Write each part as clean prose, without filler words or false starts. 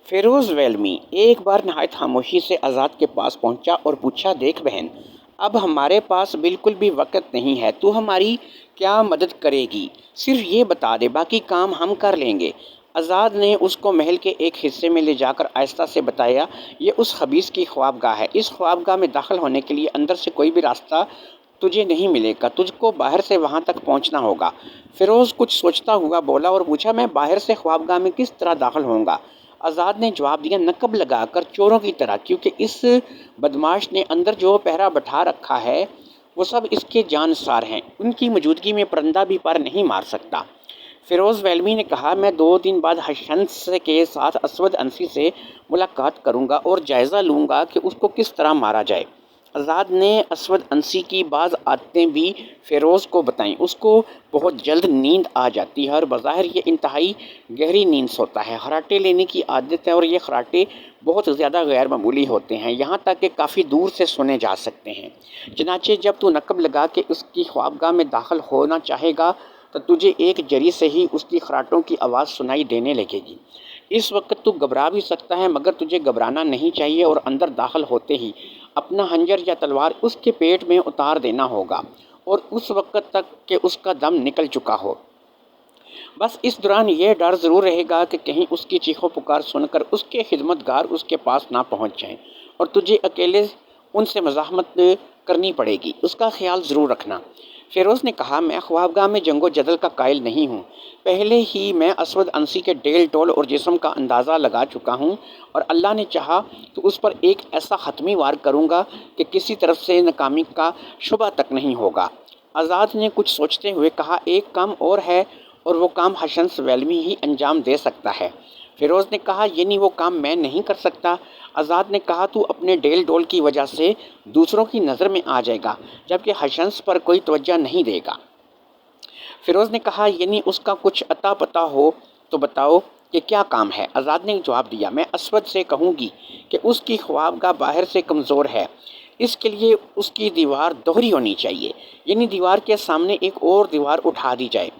فیروز ویلمی ایک بار نہایت خاموشی سے آزاد کے پاس پہنچا اور پوچھا، دیکھ بہن، اب ہمارے پاس بالکل بھی وقت نہیں ہے، تو ہماری کیا مدد کرے گی؟ صرف یہ بتا دے، باقی کام ہم کر لیں گے۔ آزاد نے اس کو محل کے ایک حصے میں لے جا کر آہستہ سے بتایا، یہ اس خبیث کی خوابگاہ ہے۔ اس خوابگاہ میں داخل ہونے کے لیے اندر سے کوئی بھی راستہ تجھے نہیں ملے گا، تجھ کو باہر سے وہاں تک پہنچنا ہوگا۔ فیروز کچھ سوچتا ہوا بولا اور پوچھا، میں باہر سے خوابگاہ میں کس طرح داخل ہوں گا؟ آزاد نے جواب دیا، نقب لگا کر، چوروں کی طرح، کیونکہ اس بدمعاش نے اندر جو پہرا بٹھا رکھا ہے وہ سب اس کے جانثار ہیں، ان کی موجودگی میں پرندہ بھی پر نہیں مار سکتا۔ فیروز ویلمی نے کہا، میں 2 دن بعد ہشنس کے ساتھ اسود انسی سے ملاقات کروں گا اور جائزہ لوں گا کہ اس کو کس طرح مارا جائے۔ آزاد نے اسود انسی کی بعض عادتیں بھی فیروز کو بتائیں۔ اس کو بہت جلد نیند آ جاتی ہے اور بظاہر یہ انتہائی گہری نیند سوتا ہے۔ خراٹے لینے کی عادت ہے اور یہ خراٹے بہت زیادہ غیر معمولی ہوتے ہیں، یہاں تک کہ کافی دور سے سنے جا سکتے ہیں۔ چنانچہ جب تو نقب لگا کے اس کی خوابگاہ میں داخل ہونا چاہے گا تو تجھے ایک جری سے ہی اس کی خراٹوں کی آواز سنائی دینے لگے گی۔ اس وقت تو گھبرا بھی سکتا ہے، مگر تجھے گھبرانا نہیں چاہیے اور اندر داخل ہوتے ہی اپنا خنجر یا تلوار اس کے پیٹ میں اتار دینا ہوگا اور اس وقت تک کہ اس کا دم نکل چکا ہو۔ بس اس دوران یہ ڈر ضرور رہے گا کہ کہیں اس کی چیخو پکار سن کر اس کے خدمتگار اس کے پاس نہ پہنچ جائیں اور تجھے اکیلے ان سے مزاحمت کرنی پڑے گی، اس کا خیال ضرور رکھنا۔ فیروز نے کہا، میں خوابگاہ میں جنگ و جدل کا قائل نہیں ہوں، پہلے ہی میں اسود انسی کے ڈیل ڈول اور جسم کا اندازہ لگا چکا ہوں اور اللہ نے چاہا تو اس پر ایک ایسا حتمی وار کروں گا کہ کسی طرف سے ناکامی کا شبہ تک نہیں ہوگا۔ آزاد نے کچھ سوچتے ہوئے کہا، ایک کام اور ہے اور وہ کام ہشنس ویلمی ہی انجام دے سکتا ہے۔ فیروز نے کہا، یعنی وہ کام میں نہیں کر سکتا؟ آزاد نے کہا، تو اپنے ڈیل ڈول کی وجہ سے دوسروں کی نظر میں آ جائے گا جبکہ ہشنس پر کوئی توجہ نہیں دے گا۔ فیروز نے کہا، یعنی اس کا کچھ اتا پتہ ہو تو بتاؤ کہ کیا کام ہے؟ آزاد نے جواب دیا، میں اسود سے کہوں گی کہ اس کی خوابگاہ باہر سے کمزور ہے، اس کے لیے اس کی دیوار دوہری ہونی چاہیے، یعنی دیوار کے سامنے ایک اور دیوار اٹھا دی جائے۔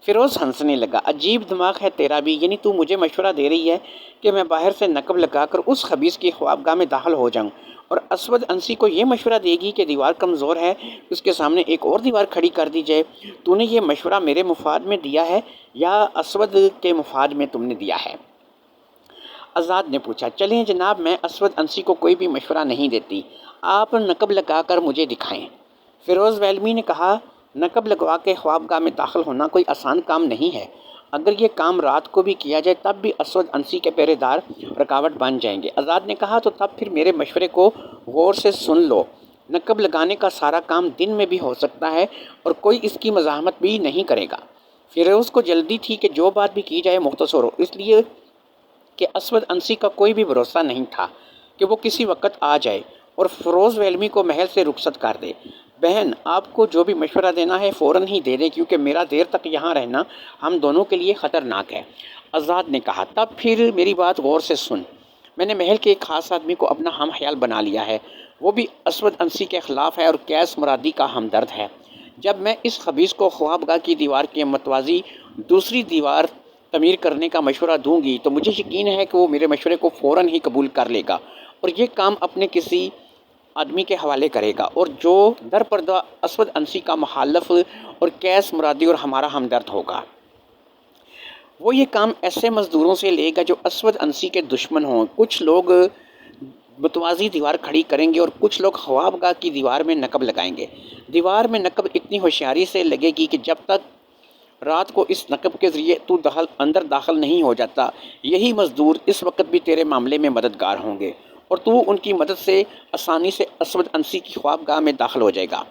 فیروز ہنسنے لگا، عجیب دماغ ہے تیرا بھی، یعنی تو مجھے مشورہ دے رہی ہے کہ میں باہر سے نقب لگا کر اس خبیث کی خوابگاہ میں داخل ہو جاؤں اور اسود انسی کو یہ مشورہ دے گی کہ دیوار کمزور ہے، اس کے سامنے ایک اور دیوار کھڑی کر دی جائے۔ تو نے یہ مشورہ میرے مفاد میں دیا ہے یا اسود کے مفاد میں تم نے دیا ہے؟ آزاد نے پوچھا، چلیں جناب، میں اسود انسی کو کوئی بھی مشورہ نہیں دیتی، آپ نقب لگا کر مجھے دکھائیں۔ فیروز ویلمی نے کہا، نقب لگوا کے خوابگاہ میں داخل ہونا کوئی آسان کام نہیں ہے، اگر یہ کام رات کو بھی کیا جائے تب بھی اسود انسی کے پہرے دار رکاوٹ بن جائیں گے۔ آزاد نے کہا، تو تب پھر میرے مشورے کو غور سے سن لو، نقب لگانے کا سارا کام دن میں بھی ہو سکتا ہے اور کوئی اس کی مزاحمت بھی نہیں کرے گا۔ فیروز کو جلدی تھی کہ جو بات بھی کی جائے مختصر ہو، اس لیے کہ اسود انسی کا کوئی بھی بھروسہ نہیں تھا کہ وہ کسی وقت آ جائے اور فیروز ویلمی کو محل سے رخصت کر دے۔ بہن، آپ کو جو بھی مشورہ دینا ہے فوراً ہی دے دیں، کیونکہ میرا دیر تک یہاں رہنا ہم دونوں کے لیے خطرناک ہے۔ آزاد نے کہا، تب پھر میری بات غور سے سن، میں نے محل کے ایک خاص آدمی کو اپنا ہم خیال بنا لیا ہے، وہ بھی اسود انسی کے خلاف ہے اور قیس مرادی کا ہمدرد ہے۔ جب میں اس خبیث کو خوابگاہ کی دیوار کے متوازی دوسری دیوار تعمیر کرنے کا مشورہ دوں گی تو مجھے یقین ہے کہ وہ میرے مشورے کو فوراً ہی قبول کر لے گا اور یہ کام اپنے کسی آدمی کے حوالے کرے گا، اور جو در پردہ اسود انسی کا مخالف اور قیس مرادی اور ہمارا ہمدرد ہوگا، وہ یہ کام ایسے مزدوروں سے لے گا جو اسود انسی کے دشمن ہوں۔ کچھ لوگ متوازی دیوار کھڑی کریں گے اور کچھ لوگ خوابگاہ کی دیوار میں نقب لگائیں گے۔ دیوار میں نقب اتنی ہوشیاری سے لگے گی کہ جب تک رات کو اس نقب کے ذریعے تو اندر داخل نہیں ہو جاتا، یہی مزدور اس وقت بھی تیرے معاملے میں مددگار ہوں گے اور تو ان کی مدد سے آسانی سے اسود انسی کی خوابگاہ میں داخل ہو جائے گا۔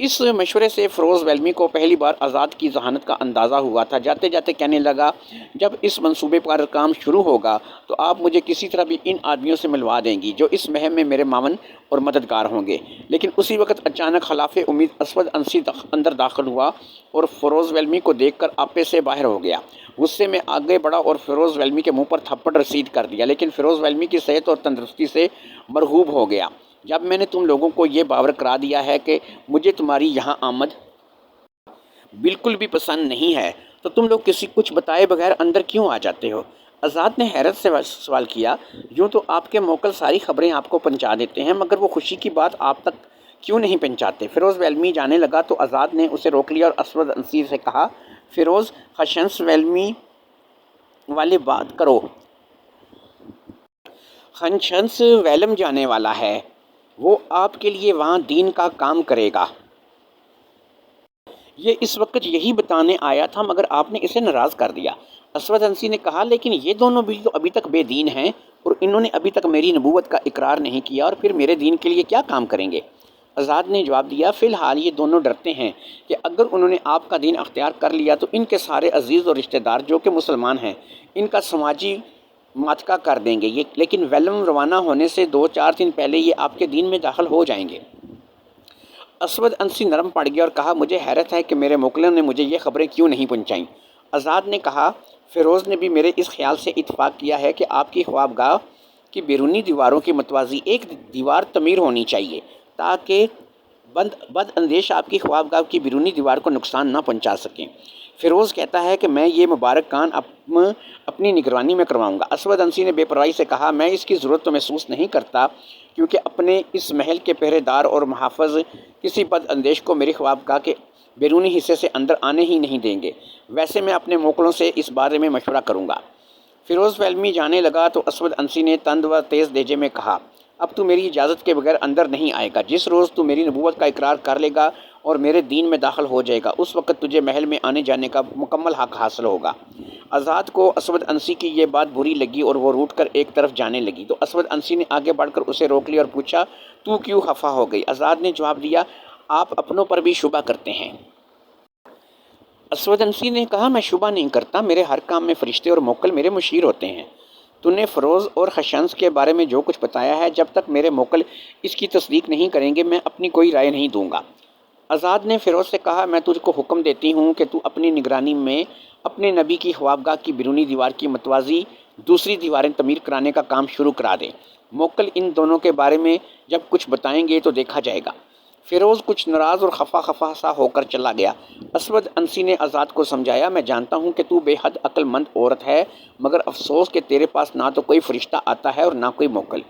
اس مشورے سے فیروز ویلمی کو پہلی بار آزاد کی ذہانت کا اندازہ ہوا تھا۔ جاتے جاتے کہنے لگا، جب اس منصوبے پر کام شروع ہوگا تو آپ مجھے کسی طرح بھی ان آدمیوں سے ملوا دیں گی جو اس مہم میں میرے معاون اور مددگار ہوں گے۔ لیکن اسی وقت اچانک خلاف امید اسود انسی اندر داخل ہوا اور فیروز ویلمی کو دیکھ کر آپے سے باہر ہو گیا۔ غصے میں آگے بڑھا اور فیروز ویلمی کے منہ پر تھپڑ رسید کر دیا، لیکن فیروز ویلمی کی صحت اور تندرستی سے مرعوب ہو گیا۔ جب میں نے تم لوگوں کو یہ باور کرا دیا ہے کہ مجھے تمہاری یہاں آمد بالکل بھی پسند نہیں ہے تو تم لوگ کچھ بتائے بغیر اندر کیوں آ جاتے ہو؟ آزاد نے حیرت سے سوال کیا، یوں تو آپ کے موکل ساری خبریں آپ کو پہنچا دیتے ہیں، مگر وہ خوشی کی بات آپ تک کیوں نہیں پہنچاتے؟ فیروز ویلمی جانے لگا تو آزاد نے اسے روک لیا اور اسود انسی سے کہا، فیروز، خشنس ویلمی والے بات کرو۔ خشنس ویلم جانے والا ہے، وہ آپ کے لیے وہاں دین کا کام کرے گا۔ یہ اس وقت یہی بتانے آیا تھا مگر آپ نے اسے ناراض کر دیا۔ اسود انسی نے کہا، لیکن یہ دونوں بھی تو ابھی تک بے دین ہیں اور انہوں نے ابھی تک میری نبوت کا اقرار نہیں کیا، اور پھر میرے دین کے لیے کیا کام کریں گے؟ آزاد نے جواب دیا، فی الحال یہ دونوں ڈرتے ہیں کہ اگر انہوں نے آپ کا دین اختیار کر لیا تو ان کے سارے عزیز اور رشتہ دار جو کہ مسلمان ہیں ان کا سماجی ماتکا کر دیں گے، لیکن ویلم روانہ ہونے سے 2-4 دن پہلے یہ آپ کے دین میں داخل ہو جائیں گے۔ اسود انسی نرم پڑ گیا اور کہا، مجھے حیرت ہے کہ میرے موکلوں نے مجھے یہ خبریں کیوں نہیں پہنچائیں۔ آزاد نے کہا، فیروز نے بھی میرے اس خیال سے اتفاق کیا ہے کہ آپ کی خوابگاہ کی بیرونی دیواروں کے متوازی ایک دیوار تعمیر ہونی چاہیے تاکہ بد اندیش آپ کی خوابگاہ کی بیرونی دیوار کو نقصان نہ پہنچا سکیں۔ فیروز کہتا ہے کہ میں یہ مبارک کام اپنی نگرانی میں کرواؤں گا۔ اسود انسی نے بے پرواہی سے کہا، میں اس کی ضرورت تو محسوس نہیں کرتا، کیونکہ اپنے اس محل کے پہرے دار اور محافظ کسی بد اندیش کو میری خوابگاہ کے بیرونی حصے سے اندر آنے ہی نہیں دیں گے۔ ویسے میں اپنے موکلوں سے اس بارے میں مشورہ کروں گا۔ فیروز ویلمی جانے لگا تو اسود انسی نے تند و تیز لہجے میں کہا، اب تو میری اجازت کے بغیر اندر نہیں آئے گا۔ جس روز تو میری نبوت کا اقرار کر لے گا اور میرے دین میں داخل ہو جائے گا، اس وقت تجھے محل میں آنے جانے کا مکمل حق حاصل ہوگا۔ آزاد کو اسود انسی کی یہ بات بری لگی اور وہ روٹ کر ایک طرف جانے لگی تو اسود انسی نے آگے بڑھ کر اسے روک لیا اور پوچھا، تو کیوں خفا ہو گئی؟ آزاد نے جواب دیا، آپ اپنوں پر بھی شبہ کرتے ہیں۔ اسود انسی نے کہا، میں شبہ نہیں کرتا، میرے ہر کام میں فرشتے اور موکل میرے مشیر ہوتے ہیں۔ تو نے فیروز اور خشنس کے بارے میں جو کچھ بتایا ہے، جب تک میرے موکل اس کی تصدیق نہیں کریں گے میں اپنی کوئی رائے نہیں دوں گا۔ آزاد نے فیروز سے کہا، میں تجھ کو حکم دیتی ہوں کہ تو اپنی نگرانی میں اپنے نبی کی خوابگاہ کی بیرونی دیوار کی متوازی دوسری دیواریں تعمیر کرانے کا کام شروع کرا دے۔ موکل ان دونوں کے بارے میں جب کچھ بتائیں گے تو دیکھا جائے گا۔ فیروز کچھ ناراض اور خفا سا ہو کر چلا گیا۔ اسود انسی نے آزاد کو سمجھایا، میں جانتا ہوں کہ تو بے حد عقل مند عورت ہے، مگر افسوس کہ تیرے پاس نہ تو کوئی فرشتہ آتا ہے اور نہ کوئی موکل،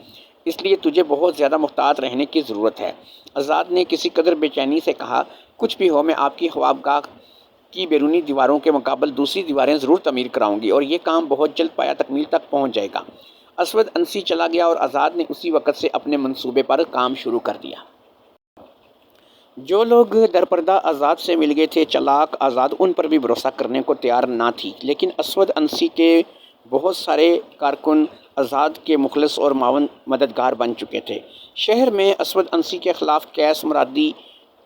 اس لیے تجھے بہت زیادہ محتاط رہنے کی ضرورت ہے۔ آزاد نے کسی قدر بے چینی سے کہا، کچھ بھی ہو، میں آپ کی خوابگاہ کی بیرونی دیواروں کے مقابل دوسری دیواریں ضرور تعمیر کراؤں گی اور یہ کام بہت جلد پایہ تکمیل تک پہنچ جائے گا۔ اسود انسی چلا گیا اور آزاد نے اسی وقت سے اپنے منصوبے پر کام شروع کر دیا۔ جو لوگ درپردہ آزاد سے مل گئے تھے، چالاک آزاد ان پر بھی بھروسہ کرنے کو تیار نہ تھی، لیکن اسود انسی کے بہت سارے کارکن آزاد کے مخلص اور معاون مددگار بن چکے تھے۔ شہر میں اسود انسی کے خلاف قیس مرادی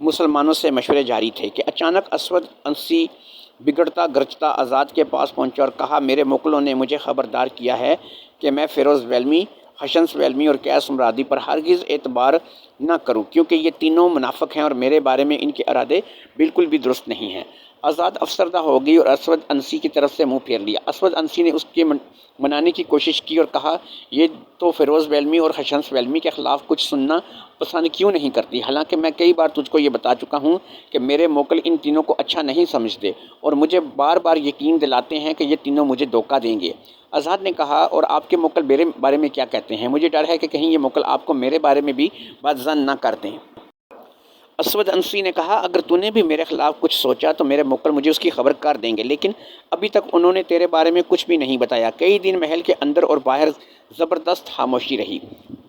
مسلمانوں سے مشورے جاری تھے کہ اچانک اسود انسی بگڑتا گرجتا آزاد کے پاس پہنچا اور کہا، میرے موکلوں نے مجھے خبردار کیا ہے کہ میں فیروز ویلمی، خشنس ویلمی اور قیس مرادی پر ہرگز اعتبار نہ کروں، کیونکہ یہ تینوں منافق ہیں اور میرے بارے میں ان کے ارادے بالکل بھی درست نہیں ہیں۔ آزاد افسردہ ہو گئی اور اسود انسی کی طرف سے منہ پھیر لیا۔ اسود انسی نے اس کے منانے کی کوشش کی اور کہا، یہ تو فیروز ویلمی اور خشنس ویلمی کے خلاف کچھ سننا پسند کیوں نہیں کرتی، حالانکہ میں کئی بار تجھ کو یہ بتا چکا ہوں کہ میرے موکل ان تینوں کو اچھا نہیں سمجھتے اور مجھے بار بار یقین دلاتے ہیں کہ یہ تینوں مجھے دھوکہ دیں گے۔ آزاد نے کہا، اور آپ کے موکل میرے بارے میں کیا کہتے ہیں؟ مجھے ڈر ہے کہ کہیں یہ موکل آپ کو میرے بارے میں بھی بد ظن نہ کر دیں۔ اسود انسی نے کہا، اگر تو نے بھی میرے خلاف کچھ سوچا تو میرے موکل مجھے اس کی خبر کر دیں گے، لیکن ابھی تک انہوں نے تیرے بارے میں کچھ بھی نہیں بتایا۔ کئی دن محل کے اندر اور باہر زبردست خاموشی رہی۔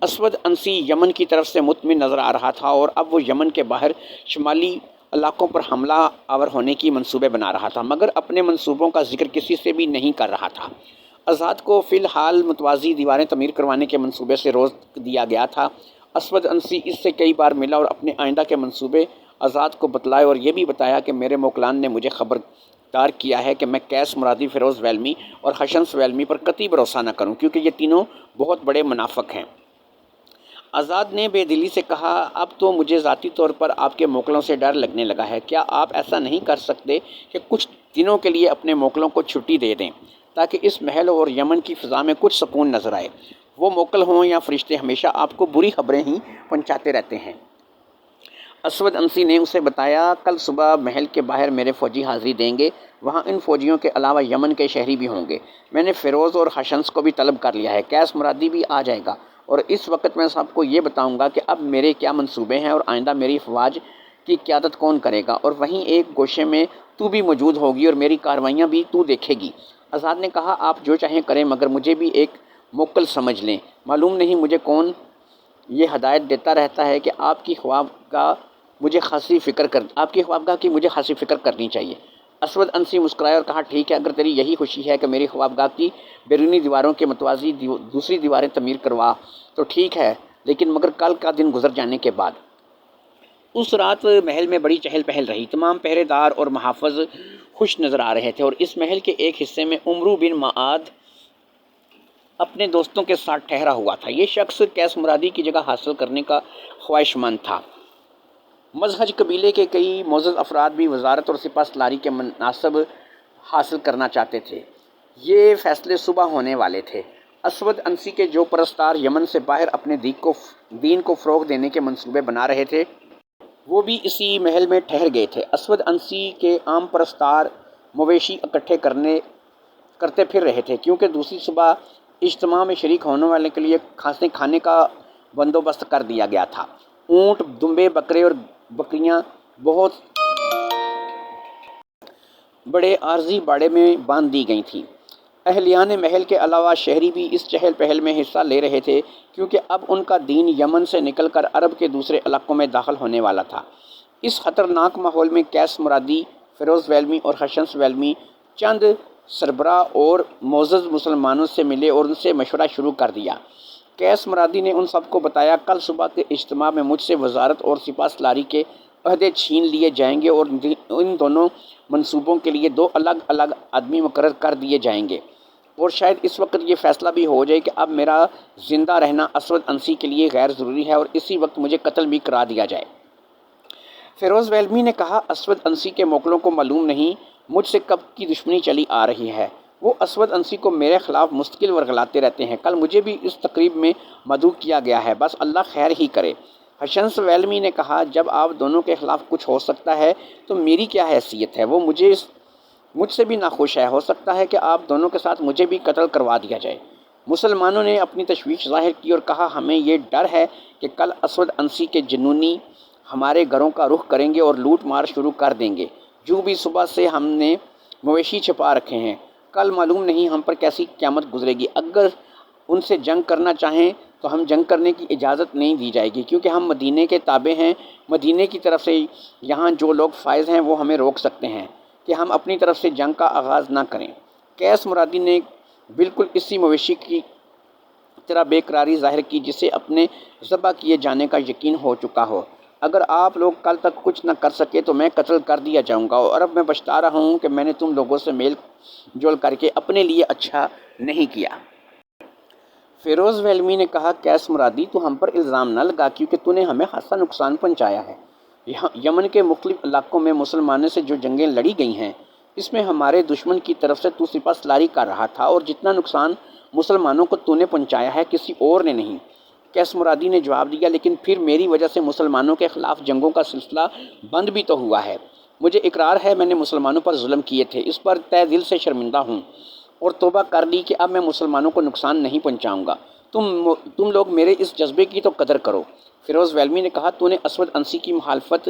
اسود انسی یمن کی طرف سے مطمئن نظر آ رہا تھا اور اب وہ یمن کے باہر شمالی علاقوں پر حملہ آور ہونے کی منصوبے بنا رہا تھا، مگر اپنے منصوبوں کا ذکر کسی سے بھی نہیں کر رہا تھا۔ آزاد کو فی الحال متوازی دیواریں تعمیر کروانے کے منصوبے سے روک دیا گیا تھا۔ اسود انسی اس سے کئی بار ملا اور اپنے آئندہ کے منصوبے آزاد کو بتلائے اور یہ بھی بتایا کہ میرے موکلان نے مجھے خبردار کیا ہے کہ میں قیس مرادی، فیروز ویلمی اور خشنس ویلمی پر قطعی بھروسہ نہ کروں، کیونکہ یہ تینوں بہت بڑے منافق ہیں۔ آزاد نے بے دلی سے کہا، اب تو مجھے ذاتی طور پر آپ کے موکلوں سے ڈر لگنے لگا ہے۔ کیا آپ ایسا نہیں کر سکتے کہ کچھ دنوں کے لیے اپنے موکلوں کو چھٹی دے دیں تاکہ اس محل اور یمن کی فضا میں کچھ سکون نظر آئے؟ وہ موکل ہوں یا فرشتے ہمیشہ آپ کو بری خبریں ہی پہنچاتے رہتے ہیں۔ اسود انسی نے اسے بتایا کل صبح محل کے باہر میرے فوجی حاضری دیں گے، وہاں ان فوجیوں کے علاوہ یمن کے شہری بھی ہوں گے۔ میں نے فیروز اور حشنس کو بھی طلب کر لیا ہے، قیس مرادی بھی آ جائے گا، اور اس وقت میں سب کو یہ بتاؤں گا کہ اب میرے کیا منصوبے ہیں اور آئندہ میری افواج کی قیادت کون کرے گا، اور وہیں ایک گوشے میں تو بھی موجود ہوگی اور میری کارروائیاں بھی تو دیکھے گی۔ آزاد نے کہا آپ جو چاہیں کریں، مگر مجھے بھی ایک موکل سمجھ لیں۔ معلوم نہیں مجھے کون یہ ہدایت دیتا رہتا ہے کہ آپ کی خوابگاہ کی مجھے خاصی فکر کرنی چاہیے۔ اسود انسی مسکرائے اور کہا ٹھیک ہے، اگر تیری یہی خوشی ہے کہ میری خوابگاہ کی بیرونی دیواروں کے متوازی دوسری دیواریں تعمیر کروا تو ٹھیک ہے، لیکن مگر کل کا دن گزر جانے کے بعد۔ اس رات محل میں بڑی چہل پہل رہی، تمام پہرے دار اور محافظ خوش نظر آ رہے تھے، اور اس محل کے ایک حصے میں عمرو بن معاد اپنے دوستوں کے ساتھ ٹھہرا ہوا تھا۔ یہ شخص قیس مرادی کی جگہ حاصل کرنے کا خواہش مند تھا۔ مزہج قبیلے کے کئی معزز افراد بھی وزارت اور سپہ سالاری کے مناصب حاصل کرنا چاہتے تھے۔ یہ فیصلے صبح ہونے والے تھے۔ اسود انسی کے جو پرستار یمن سے باہر اپنے دین کو فروغ دینے کے منصوبے بنا رہے تھے، وہ بھی اسی محل میں ٹھہر گئے تھے۔ اسود انسی کے عام پرستار مویشی اکٹھے کرتے پھر رہے تھے، کیونکہ دوسری صبح اجتماع میں شریک ہونے والے کے لیے کھانے کا بندوبست کر دیا گیا تھا۔ اونٹ، دمبے، بکرے اور بکریاں بہت بڑے عارضی باڑے میں باندھ دی گئی تھیں۔ اہلیان محل کے علاوہ شہری بھی اس چہل پہل میں حصہ لے رہے تھے، کیونکہ اب ان کا دین یمن سے نکل کر عرب کے دوسرے علاقوں میں داخل ہونے والا تھا۔ اس خطرناک ماحول میں قیس مرادی، فیروز ویلمی اور حشنس ویلمی چند سربراہ اور معزز مسلمانوں سے ملے اور ان سے مشورہ شروع کر دیا۔ قیس مرادی نے ان سب کو بتایا کل صبح کے اجتماع میں مجھ سے وزارت اور سپہ سالاری کے عہدے چھین لیے جائیں گے اور ان دونوں منصوبوں کے لیے دو الگ الگ آدمی مقرر کر دیے جائیں گے، اور شاید اس وقت یہ فیصلہ بھی ہو جائے کہ اب میرا زندہ رہنا اسود انسی کے لیے غیر ضروری ہے اور اسی وقت مجھے قتل بھی کرا دیا جائے۔ فیروز ویلمی نے کہا اسود انسی کے موکلوں کو معلوم نہیں مجھ سے کب کی دشمنی چلی آ رہی ہے، وہ اسود انسی کو میرے خلاف مستقل ورگلاتے رہتے ہیں۔ کل مجھے بھی اس تقریب میں مدعو کیا گیا ہے، بس اللہ خیر ہی کرے۔ حشنس ویلمی نے کہا جب آپ دونوں کے خلاف کچھ ہو سکتا ہے تو میری کیا حیثیت ہے، وہ مجھ سے بھی ناخوش ہے، ہو سکتا ہے کہ آپ دونوں کے ساتھ مجھے بھی قتل کروا دیا جائے۔ مسلمانوں نے اپنی تشویش ظاہر کی اور کہا ہمیں یہ ڈر ہے کہ کل اسود انسی کے جنونی ہمارے گھروں کا رخ کریں گے اور لوٹ مار شروع کر دیں گے۔ جو بھی صبح سے ہم نے مویشی چھپا رکھے ہیں، کل معلوم نہیں ہم پر کیسی قیامت گزرے گی۔ اگر ان سے جنگ کرنا چاہیں تو ہم جنگ کرنے کی اجازت نہیں دی جائے گی، کیونکہ ہم مدینے کے تابع ہیں۔ مدینے کی طرف سے یہاں جو لوگ فائز ہیں وہ ہمیں روک سکتے ہیں کہ ہم اپنی طرف سے جنگ کا آغاز نہ کریں۔ قیس مرادی نے بالکل اسی مویشی کی طرح بے قراری ظاہر کی جسے اپنے ذبح کیے جانے کا یقین ہو چکا ہو۔ اگر آپ لوگ کل تک کچھ نہ کر سکے تو میں قتل کر دیا جاؤں گا، اور اب میں پچھتا رہا ہوں کہ میں نے تم لوگوں سے میل جول کر کے اپنے لیے اچھا نہیں کیا۔ فیروز ویلمی نے کہا قیس مرادی تو ہم پر الزام نہ لگا، کیونکہ تو نے ہمیں خاصا نقصان پہنچایا ہے۔ یمن کے مختلف علاقوں میں مسلمانوں سے جو جنگیں لڑی گئی ہیں، اس میں ہمارے دشمن کی طرف سے تو سپہ سالاری کر رہا تھا، اور جتنا نقصان مسلمانوں کو تو نے پہنچایا ہے کسی اور نے نہیں۔ قیس مرادی نے جواب دیا لیکن پھر میری وجہ سے مسلمانوں کے خلاف جنگوں کا سلسلہ بند بھی تو ہوا ہے۔ مجھے اقرار ہے میں نے مسلمانوں پر ظلم کیے تھے، اس پر تہ دل سے شرمندہ ہوں اور توبہ کر لی کہ اب میں مسلمانوں کو نقصان نہیں پہنچاؤں گا۔ تم لوگ میرے اس جذبے کی تو قدر کرو۔ فیروز ویلمی نے کہا تو نے اسود انسی کی مخالفت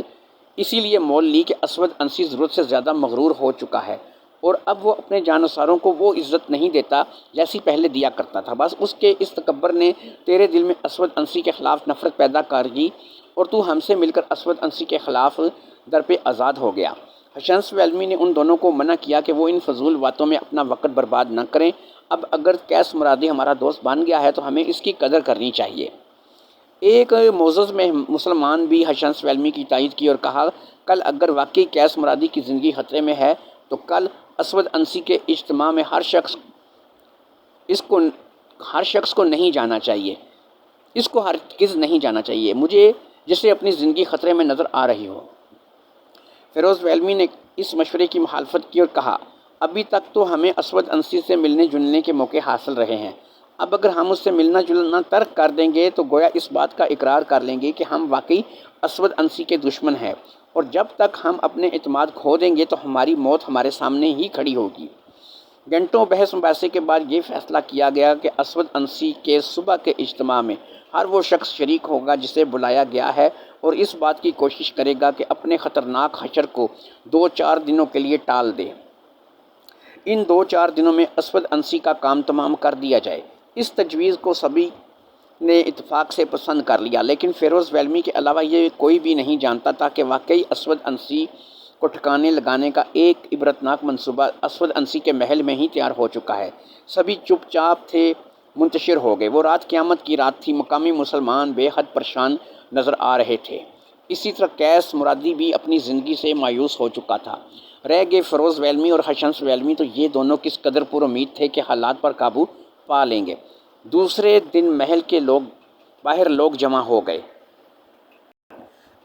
اسی لیے مول لی کہ اسود انسی ضرورت سے زیادہ مغرور ہو چکا ہے، اور اب وہ اپنے جانثاروں کو وہ عزت نہیں دیتا جیسی پہلے دیا کرتا تھا۔ بس اس کے اس تکبر نے تیرے دل میں اسود انسی کے خلاف نفرت پیدا کر دی اور تو ہم سے مل کر اسود انسی کے خلاف درپے آزاد ہو گیا۔ حشنس ویلمی نے ان دونوں کو منع کیا کہ وہ ان فضول باتوں میں اپنا وقت برباد نہ کریں۔ اب اگر قیس مرادی ہمارا دوست بن گیا ہے تو ہمیں اس کی قدر کرنی چاہیے۔ ایک معزز مسلمان بھی حشنس ویلمی کی تائید کی اور کہا کل اگر واقعی قیس مرادی کی زندگی خطرے میں ہے تو کل اسود انسی کے اجتماع میں ہر شخص کو نہیں جانا چاہیے، اس کو ہرگز نہیں جانا چاہیے، مجھے جسے اپنی زندگی خطرے میں نظر آ رہی ہو۔ فیروز ویلمی نے اس مشورے کی مخالفت کی اور کہا ابھی تک تو ہمیں اسود انسی سے ملنے جلنے کے موقع حاصل رہے ہیں، اب اگر ہم اس سے ملنا جلنا ترک کر دیں گے تو گویا اس بات کا اقرار کر لیں گے کہ ہم واقعی اسود انسی کے دشمن ہیں، اور جب تک ہم اپنے اعتماد کھو دیں گے تو ہماری موت ہمارے سامنے ہی کھڑی ہوگی۔ گھنٹوں بحث مباحثے کے بعد یہ فیصلہ کیا گیا کہ اسود انسی کے صبح کے اجتماع میں ہر وہ شخص شریک ہوگا جسے بلایا گیا ہے، اور اس بات کی کوشش کرے گا کہ اپنے خطرناک حشر کو 2-4 دنوں کے لیے ٹال دے۔ ان 2-4 دنوں میں اسود انسی کا کام تمام کر دیا جائے۔ اس تجویز کو سبھی نے اتفاق سے پسند کر لیا، لیکن فیروز ویلمی کے علاوہ یہ کوئی بھی نہیں جانتا تھا کہ واقعی اسود انسی کو ٹھکانے لگانے کا ایک عبرتناک منصوبہ اسود انسی کے محل میں ہی تیار ہو چکا ہے۔ سبھی چپ چاپ تھے، منتشر ہو گئے۔ وہ رات قیامت کی رات تھی۔ مقامی مسلمان بے حد پریشان نظر آ رہے تھے۔ اسی طرح قیس مرادی بھی اپنی زندگی سے مایوس ہو چکا تھا۔ رہ گئے فیروز ویلمی اور حشنس ویلمی، تو یہ دونوں کس قدر پر امید تھے کہ حالات پر قابو پا لیں گے۔ دوسرے دن محل کے باہر لوگ جمع ہو گئے۔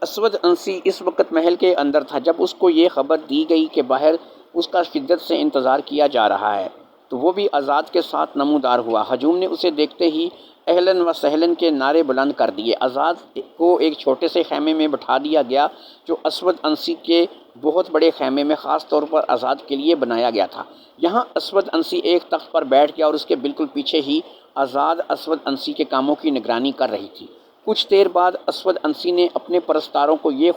اسود انسی اس وقت محل کے اندر تھا جب اس کو یہ خبر دی گئی کہ باہر اس کا شدت سے انتظار کیا جا رہا ہے، تو وہ بھی آزاد کے ساتھ نمودار ہوا۔ ہجوم نے اسے دیکھتے ہی اہلاً و سہلاً کے نعرے بلند کر دیے۔ آزاد کو ایک چھوٹے سے خیمے میں بٹھا دیا گیا جو اسود انسی کے بہت بڑے خیمے میں خاص طور پر آزاد کے لیے بنایا گیا تھا۔ یہاں اسود انسی ایک تخت پر بیٹھ گیا اور اس کے بالکل پیچھے ہی آزاد اسود انسی کے کاموں کی نگرانی کر رہی تھی۔ کچھ دیر بعد اسود انسی نے اپنے پرستاروں کو یہ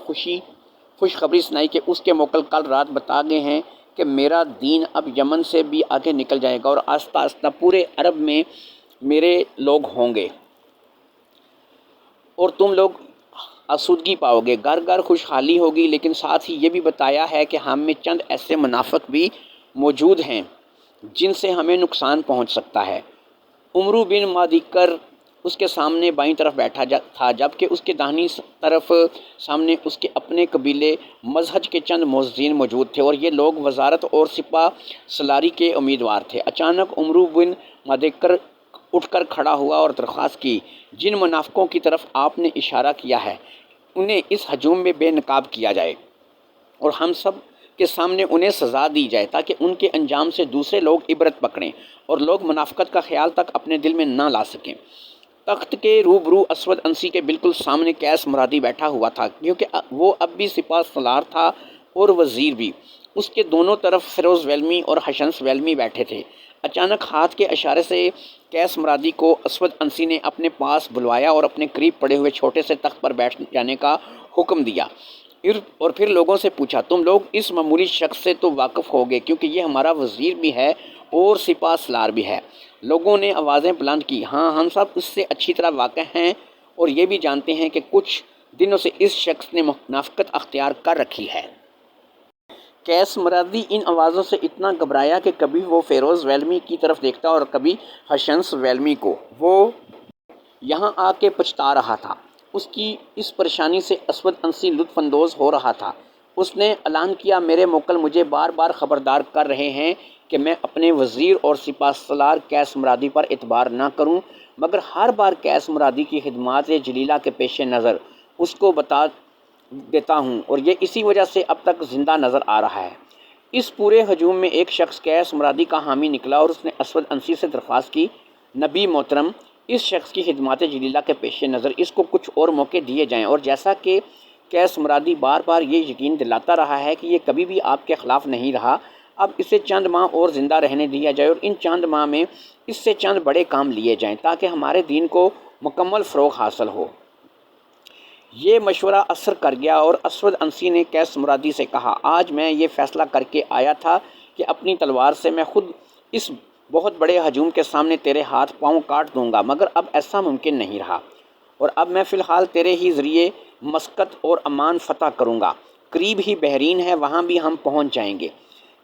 خوشخبری سنائی کہ اس کے موکل کل رات بتا گئے ہیں کہ میرا دین اب یمن سے بھی آگے نکل جائے گا اور آہستہ آہستہ پورے عرب میں میرے لوگ ہوں گے اور تم لوگ آسودگی پاؤ گے، گھر گھر خوشحالی ہوگی۔ لیکن ساتھ ہی یہ بھی بتایا ہے کہ ہم میں چند ایسے منافق بھی موجود ہیں جن سے ہمیں نقصان پہنچ سکتا ہے۔ عمرو بن مادیکر اس کے سامنے بائیں طرف بیٹھا تھا، جبکہ اس کے داہنی طرف سامنے اس کے اپنے قبیلے مزہج کے چند معززین موجود تھے، اور یہ لوگ وزارت اور سپہ سالاری کے امیدوار تھے۔ اچانک عمرو بن مادیکر اٹھ کر کھڑا ہوا اور درخواست کی، جن منافقوں کی طرف آپ نے اشارہ کیا ہے انہیں اس ہجوم میں بے نقاب کیا جائے اور ہم سب کے سامنے انہیں سزا دی جائے، تاکہ ان کے انجام سے دوسرے لوگ عبرت پکڑیں اور لوگ منافقت کا خیال تک اپنے دل میں نہ لا سکیں۔ تخت کے روبرو اسود انسی کے بالکل سامنے قیس مرادی بیٹھا ہوا تھا، کیونکہ وہ اب بھی سپہ سالار تھا اور وزیر بھی۔ اس کے دونوں طرف فیروز ویلمی اور حشنس ویلمی بیٹھے تھے۔ اچانک ہاتھ کے اشارے سے قیس مرادی کو اسود انسی نے اپنے پاس بلوایا اور اپنے قریب پڑے ہوئے چھوٹے سے تخت پر بیٹھ جانے کا حکم دیا، اور پھر لوگوں سے پوچھا، تم لوگ اس معمولی شخص سے تو واقف ہوگے کیونکہ یہ ہمارا وزیر بھی ہے اور سپہ سالار بھی ہے۔ لوگوں نے آوازیں بلند کی، ہاں ہم سب اس سے اچھی طرح واقف ہیں اور یہ بھی جانتے ہیں کہ کچھ دنوں سے اس شخص نے منافقت اختیار کر رکھی ہے۔ قیس مرادی ان آوازوں سے اتنا گھبرایا کہ کبھی وہ فیروز ویلمی کی طرف دیکھتا اور کبھی حشنس ویلمی کو۔ وہ یہاں آ کے پچھتا رہا تھا۔ اس کی اس پریشانی سے اسود انسی لطف اندوز ہو رہا تھا۔ اس نے اعلان کیا، میرے موکل مجھے بار بار خبردار کر رہے ہیں کہ میں اپنے وزیر اور سپہ سالار قیس مرادی پر اعتبار نہ کروں، مگر ہر بار قیس مرادی کی خدمات جلیلہ کے پیش نظر اس کو بتا دیتا ہوں اور یہ اسی وجہ سے اب تک زندہ نظر آ رہا ہے۔ اس پورے ہجوم میں ایک شخص قیس مرادی کا حامی نکلا اور اس نے اسود انسی سے درخواست کی، نبی محترم، اس شخص کی خدمات جلیلہ کے پیش نظر اس کو کچھ اور موقع دیے جائیں، اور جیسا کہ قیس مرادی بار بار یہ یقین دلاتا رہا ہے کہ یہ کبھی بھی آپ کے خلاف نہیں رہا، اب اسے چند ماہ اور زندہ رہنے دیا جائے اور ان چند ماہ میں اس سے چند بڑے کام لیے جائیں تاکہ ہمارے دین کو مکمل فروغ حاصل ہو۔ یہ مشورہ اثر کر گیا اور اسود انسی نے قیس مرادی سے کہا، آج میں یہ فیصلہ کر کے آیا تھا کہ اپنی تلوار سے میں خود اس بہت بڑے ہجوم کے سامنے تیرے ہاتھ پاؤں کاٹ دوں گا، مگر اب ایسا ممکن نہیں رہا، اور اب میں فی الحال تیرے ہی ذریعے مسقط اور عمان فتح کروں گا۔ قریب ہی بحرین ہے، وہاں بھی ہم پہنچ جائیں گے۔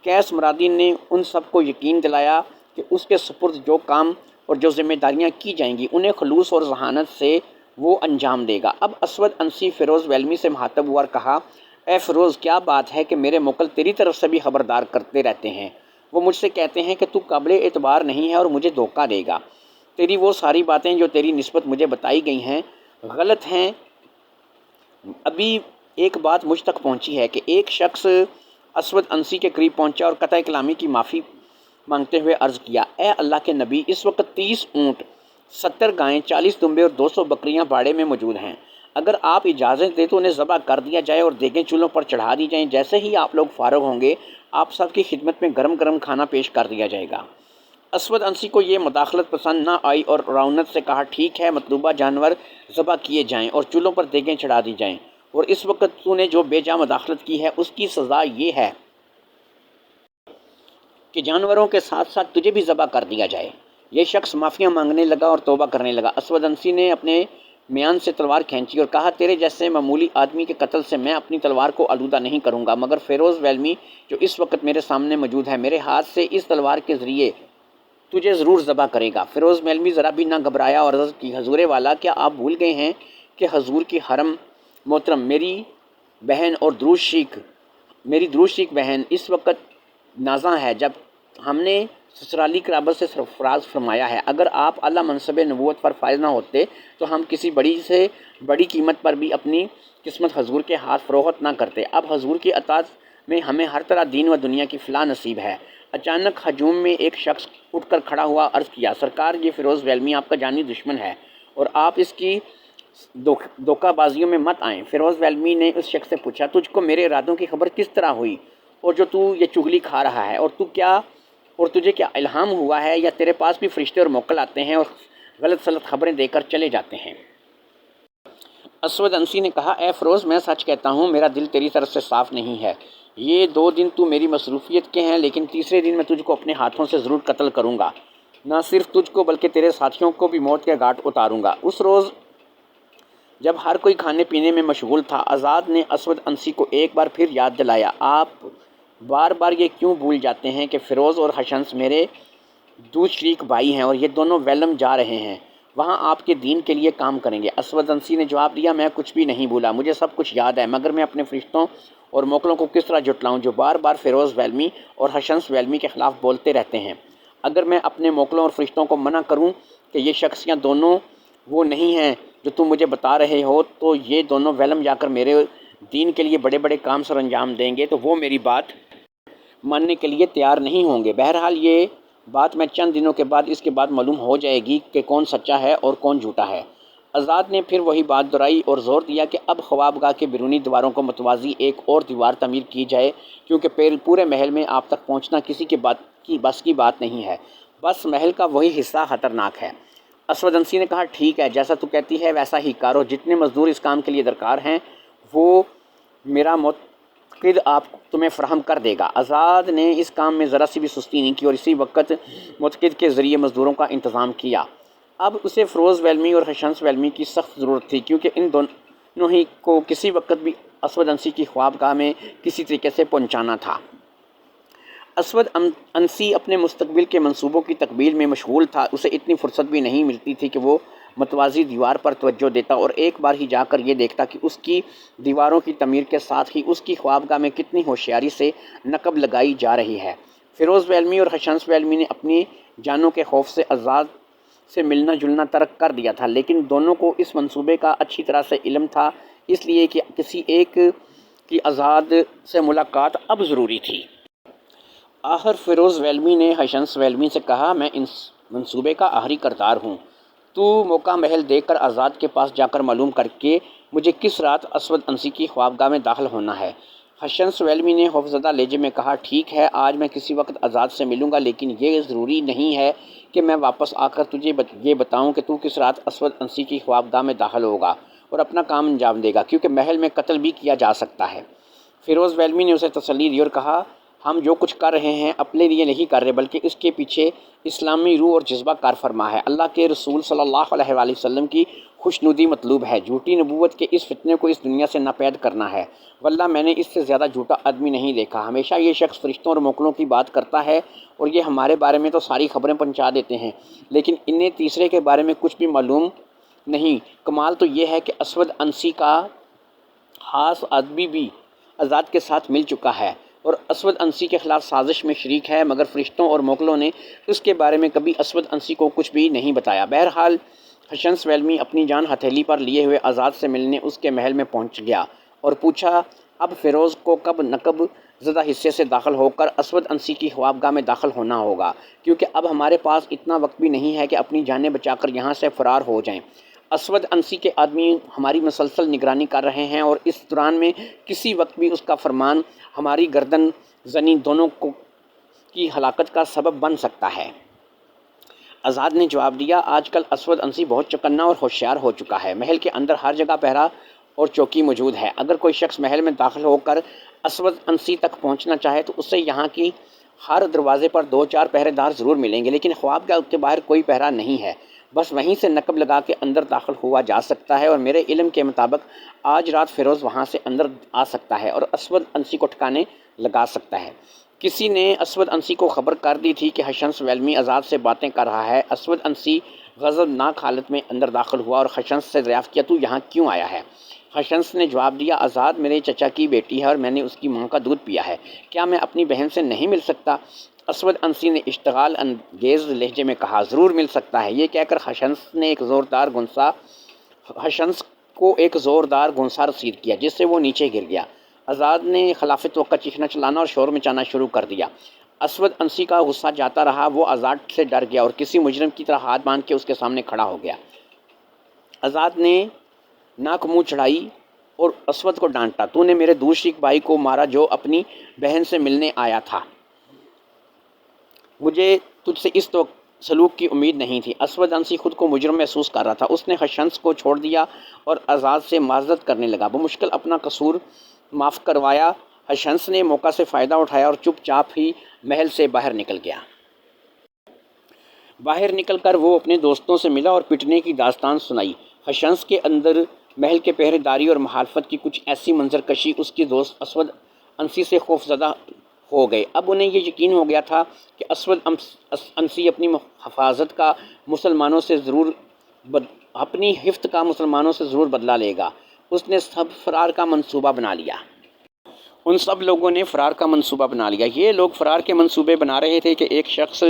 قیس مرادی نے ان سب کو یقین دلایا کہ اس کے سپرد جو کام اور جو ذمہ داریاں کی جائیں گی انہیں خلوص اور ذہانت سے وہ انجام دے گا۔ اب اسود انسی فیروز ویلمی سے مخاطب ہوا اور کہا، اے فیروز، کیا بات ہے کہ میرے موکل تیری طرف سے بھی خبردار کرتے رہتے ہیں۔ وہ مجھ سے کہتے ہیں کہ تو قابل اعتبار نہیں ہے اور مجھے دھوکہ دے گا۔ تیری وہ ساری باتیں جو تیری نسبت مجھے بتائی گئی ہیں غلط ہیں۔ ابھی ایک بات مجھ تک پہنچی ہے کہ ایک شخص اسود انسی کے قریب پہنچا اور قطع کلامی کی معافی مانگتے ہوئے عرض کیا، اے اللہ کے نبی، اس وقت 30 اونٹ، 70 گائیں، 40 دمبے اور 200 بکریاں باڑے میں موجود ہیں۔ اگر آپ اجازت دیں تو انہیں ذبح کر دیا جائے اور دیگیں چولہوں پر چڑھا دی جائیں۔ جیسے ہی آپ لوگ فارغ ہوں گے آپ سب کی خدمت میں گرم گرم کھانا پیش کر دیا جائے گا۔ اسود انسی کو یہ مداخلت پسند نہ آئی اور رعونت سے کہا، ٹھیک ہے، مطلوبہ جانور ذبح کیے جائیں اور چولہوں پر دیگیں چڑھا دی جائیں، اور اس وقت تو نے جو بے جا مداخلت کی ہے اس کی سزا یہ ہے کہ جانوروں کے ساتھ ساتھ تجھے بھی ذبح کر دیا جائے۔ یہ شخص معافیاں مانگنے لگا اور توبہ کرنے لگا۔ اسود انسی نے اپنے میان سے تلوار کھینچی اور کہا، تیرے جیسے معمولی آدمی کے قتل سے میں اپنی تلوار کو آلودہ نہیں کروں گا، مگر فیروز ویلمی جو اس وقت میرے سامنے موجود ہے میرے ہاتھ سے اس تلوار کے ذریعے تجھے ضرور ذبح کرے گا۔ فیروز ویلمی ذرا بھی نہ گھبرایا اور عرض کی، حضور والا، کیا آپ بھول گئے ہیں کہ حضور کی حرم محترم میری بہن اور دروش شیخ بہن اس وقت نازاں ہے، جب ہم نے سسرالی قرابت سے سرفراز فرمایا ہے۔ اگر آپ اعلیٰ منصب نبوت پر فائز نہ ہوتے تو ہم کسی بڑی سے بڑی قیمت پر بھی اپنی قسمت حضور کے ہاتھ فروخت نہ کرتے۔ اب حضور کی اطاعت میں ہمیں ہر طرح دین و دنیا کی فلاح نصیب ہے۔ اچانک ہجوم میں ایک شخص اٹھ کر کھڑا ہوا، عرض کیا، سرکار، یہ فیروز ویلمی آپ کا جانی دشمن ہے اور آپ اس کی دھوکہ بازیوں میں مت آئیں۔ فیروز ویلمی نے اس شخص سے پوچھا، تجھ کو میرے ارادوں کی خبر کس طرح ہوئی اور جو تو یہ چغلی کھا رہا ہے، اور تجھے کیا الہام ہوا ہے یا تیرے پاس بھی فرشتے اور موکل آتے ہیں اور غلط سلط خبریں دے کر چلے جاتے ہیں؟ اسود انسی نے کہا، اے فیروز، میں سچ کہتا ہوں، میرا دل تیری طرف سے صاف نہیں ہے۔ یہ 2 دن تو میری مصروفیت کے ہیں، لیکن تیسرے دن میں تجھ کو اپنے ہاتھوں سے ضرور قتل کروں گا، نہ صرف تجھ کو بلکہ تیرے ساتھیوں کو بھی موت کے گھاٹ اتاروں گا۔ اس روز جب ہر کوئی کھانے پینے میں مشغول تھا، آزاد نے اسود انسی کو ایک بار پھر یاد دلایا، آپ بار بار یہ کیوں بھول جاتے ہیں کہ فیروز اور حشنس میرے دو شریک بھائی ہیں اور یہ دونوں ویلم جا رہے ہیں، وہاں آپ کے دین کے لیے کام کریں گے۔ اسود انسی نے جواب دیا، میں کچھ بھی نہیں بھولا، مجھے سب کچھ یاد ہے، مگر میں اپنے فرشتوں اور موکلوں کو کس طرح جھٹلاؤں جو بار بار فیروز ویلمی اور حشنس ویلمی کے خلاف بولتے رہتے ہیں۔ اگر میں اپنے موکلوں اور فرشتوں کو منع کروں کہ یہ شخصیاں دونوں وہ نہیں ہیں جو تم مجھے بتا رہے ہو، تو یہ دونوں ویلم جا کر میرے دین کے لیے بڑے بڑے کام سر انجام دیں گے، تو وہ میری بات ماننے کے لیے تیار نہیں ہوں گے۔ بہرحال یہ بات میں چند دنوں کے بعد اس کے بعد معلوم ہو جائے گی کہ کون سچا ہے اور کون جھوٹا ہے۔ آزاد نے پھر وہی بات دہرائی اور زور دیا کہ اب خوابگاہ کے بیرونی دیواروں کو متوازی ایک اور دیوار تعمیر کی جائے، کیونکہ پورے محل میں آپ تک پہنچنا کسی کے بس کی بات نہیں ہے، بس محل کا وہی حصہ خطرناک ہے۔ اسود انسی نے کہا، ٹھیک ہے، جیسا تو کہتی ہے ویسا ہی کارو، جتنے مزدور اس کام کے لیے درکار ہیں وہ میرا متقد آپ تمہیں فراہم کر دے گا۔ آزاد نے اس کام میں ذرا سی بھی سستی نہیں کی اور اسی وقت متقد کے ذریعے مزدوروں کا انتظام کیا۔ اب اسے فیروز ویلمی اور حشنس ویلمی کی سخت ضرورت تھی، کیونکہ ان دونوں ہی کو کسی وقت بھی اسود انسی کی خوابگاہ میں کسی طریقے سے پہنچانا تھا۔ اسود انسی اپنے مستقبل کے منصوبوں کی تکمیل میں مشغول تھا، اسے اتنی فرصت بھی نہیں ملتی تھی کہ وہ متوازی دیوار پر توجہ دیتا اور ایک بار ہی جا کر یہ دیکھتا کہ اس کی دیواروں کی تعمیر کے ساتھ ہی اس کی خوابگاہ میں کتنی ہوشیاری سے نقب لگائی جا رہی ہے۔ فیروز ویلمی اور حشنس ویلمی نے اپنی جانوں کے خوف سے آزاد سے ملنا جلنا ترک کر دیا تھا، لیکن دونوں کو اس منصوبے کا اچھی طرح سے علم تھا، اس لیے کہ کسی ایک کی آزاد سے ملاقات اب ضروری تھی۔ آخر فیروز ویلمی نے حشنس ویلمی سے کہا، میں اس منصوبے کا آخری کردار ہوں، تو موقع محل دیکھ کر آزاد کے پاس جا کر معلوم کر کے مجھے کس رات اسود انسی کی خوابگاہ میں داخل ہونا ہے۔ حشنس ویلمی نے خوفزدہ لہجے میں کہا، ٹھیک ہے، آج میں کسی وقت آزاد سے ملوں گا، لیکن یہ ضروری نہیں ہے کہ میں واپس آ کر تجھے یہ بتاؤں کہ تو کس رات اسود انسی کی خوابگاہ میں داخل ہوگا اور اپنا کام انجام دے گا، کیونکہ محل میں قتل بھی کیا جا سکتا ہے۔ فیروز ویلمی نے اسے تسلی دی اور کہا، ہم جو کچھ کر رہے ہیں اپنے لیے نہیں کر رہے، بلکہ اس کے پیچھے اسلامی روح اور جذبہ کار فرما ہے، اللہ کے رسول صلی اللہ علیہ وآلہ وسلم کی خوشنودی مطلوب ہے، جھوٹی نبوت کے اس فتنے کو اس دنیا سے ناپید کرنا ہے۔ واللہ میں نے اس سے زیادہ جھوٹا آدمی نہیں دیکھا، ہمیشہ یہ شخص فرشتوں اور موکلوں کی بات کرتا ہے اور یہ ہمارے بارے میں تو ساری خبریں پہنچا دیتے ہیں، لیکن انہیں تیسرے کے بارے میں کچھ بھی معلوم نہیں۔ کمال تو یہ ہے کہ اسود انسی کا خاص آدمی بھی آزاد کے ساتھ مل چکا ہے اور اسود انسی کے خلاف سازش میں شریک ہے، مگر فرشتوں اور موکلوں نے اس کے بارے میں کبھی اسود انسی کو کچھ بھی نہیں بتایا۔ بہرحال حشنس ویلمی اپنی جان ہتھیلی پر لیے ہوئے آزاد سے ملنے اس کے محل میں پہنچ گیا اور پوچھا، اب فیروز کو کب نقب زدہ حصے سے داخل ہو کر اسود انسی کی خوابگاہ میں داخل ہونا ہوگا، کیونکہ اب ہمارے پاس اتنا وقت بھی نہیں ہے کہ اپنی جانیں بچا کر یہاں سے فرار ہو جائیں۔ اسود انسی کے آدمی ہماری مسلسل نگرانی کر رہے ہیں اور اس دوران میں کسی وقت بھی اس کا فرمان ہماری گردن زنی دونوں کی ہلاکت کا سبب بن سکتا ہے۔ آزاد نے جواب دیا، آج کل اسود انسی بہت چکنا اور ہوشیار ہو چکا ہے۔ محل کے اندر ہر جگہ پہرا اور چوکی موجود ہے۔ اگر کوئی شخص محل میں داخل ہو کر اسود انسی تک پہنچنا چاہے تو اسے یہاں کی ہر دروازے پر 2-4 پہرے دار ضرور ملیں گے، لیکن خوابگاہ کے باہر کوئی پہرا نہیں ہے۔ بس وہیں سے نقب لگا کے اندر داخل ہوا جا سکتا ہے، اور میرے علم کے مطابق آج رات فیروز وہاں سے اندر آ سکتا ہے اور اسود انسی کو ٹھکانے لگا سکتا ہے۔ کسی نے اسود انسی کو خبر کر دی تھی کہ خشنس ویلمی آزاد سے باتیں کر رہا ہے۔ اسود انسی غضبناک حالت میں اندر داخل ہوا اور خشنس سے دریافت کیا، تو یہاں کیوں آیا ہے؟ خشنس نے جواب دیا، آزاد میرے چچا کی بیٹی ہے اور میں نے اس کی ماں کا دودھ پیا ہے، کیا میں اپنی بہن سے نہیں مل سکتا؟ اسود انسی نے اشتعال انگیز لہجے میں کہا، ضرور مل سکتا ہے۔ یہ کہہ کر خشنس کو ایک زوردار گھونسا رسید کیا، جس سے وہ نیچے گر گیا۔ آزاد نے خلاف توقع چیخنا چلانا اور شور مچانا شروع کر دیا۔ اسود انسی کا غصہ جاتا رہا، وہ آزاد سے ڈر گیا اور کسی مجرم کی طرح ہاتھ باندھ کے اس کے سامنے کھڑا ہو گیا۔ آزاد نے ناک منہ چڑھائی اور اسود کو ڈانٹا، تو نے میرے دوشریک بھائی کو مارا جو اپنی بہن سے ملنے آیا تھا، مجھے تجھ سے اس سلوک کی امید نہیں تھی۔ اسود انسی خود کو مجرم محسوس کر رہا تھا۔ اس نے خشنس کو چھوڑ دیا اور آزاد سے معذرت کرنے لگا، بمشکل اپنا قصور معاف کروایا۔ خشنس نے موقع سے فائدہ اٹھایا اور چپ چاپ ہی محل سے باہر نکل گیا۔ باہر نکل کر وہ اپنے دوستوں سے ملا اور پٹنے کی داستان سنائی۔ خشنس کے اندر محل کے پہرے داری اور مخالفت کی کچھ ایسی منظر کشی اس کے دوست اسود انسی سے خوف زدہ ہو گئے۔ اب انہیں یہ یقین ہو گیا تھا کہ اسود انسی اپنی حفاظت کا مسلمانوں سے ضرور بدلہ لے گا۔ اس نے سب فرار کا منصوبہ بنا لیا۔ ان سب لوگوں نے فرار کا منصوبہ بنا لیا۔ یہ لوگ فرار کے منصوبے بنا رہے تھے کہ ایک شخص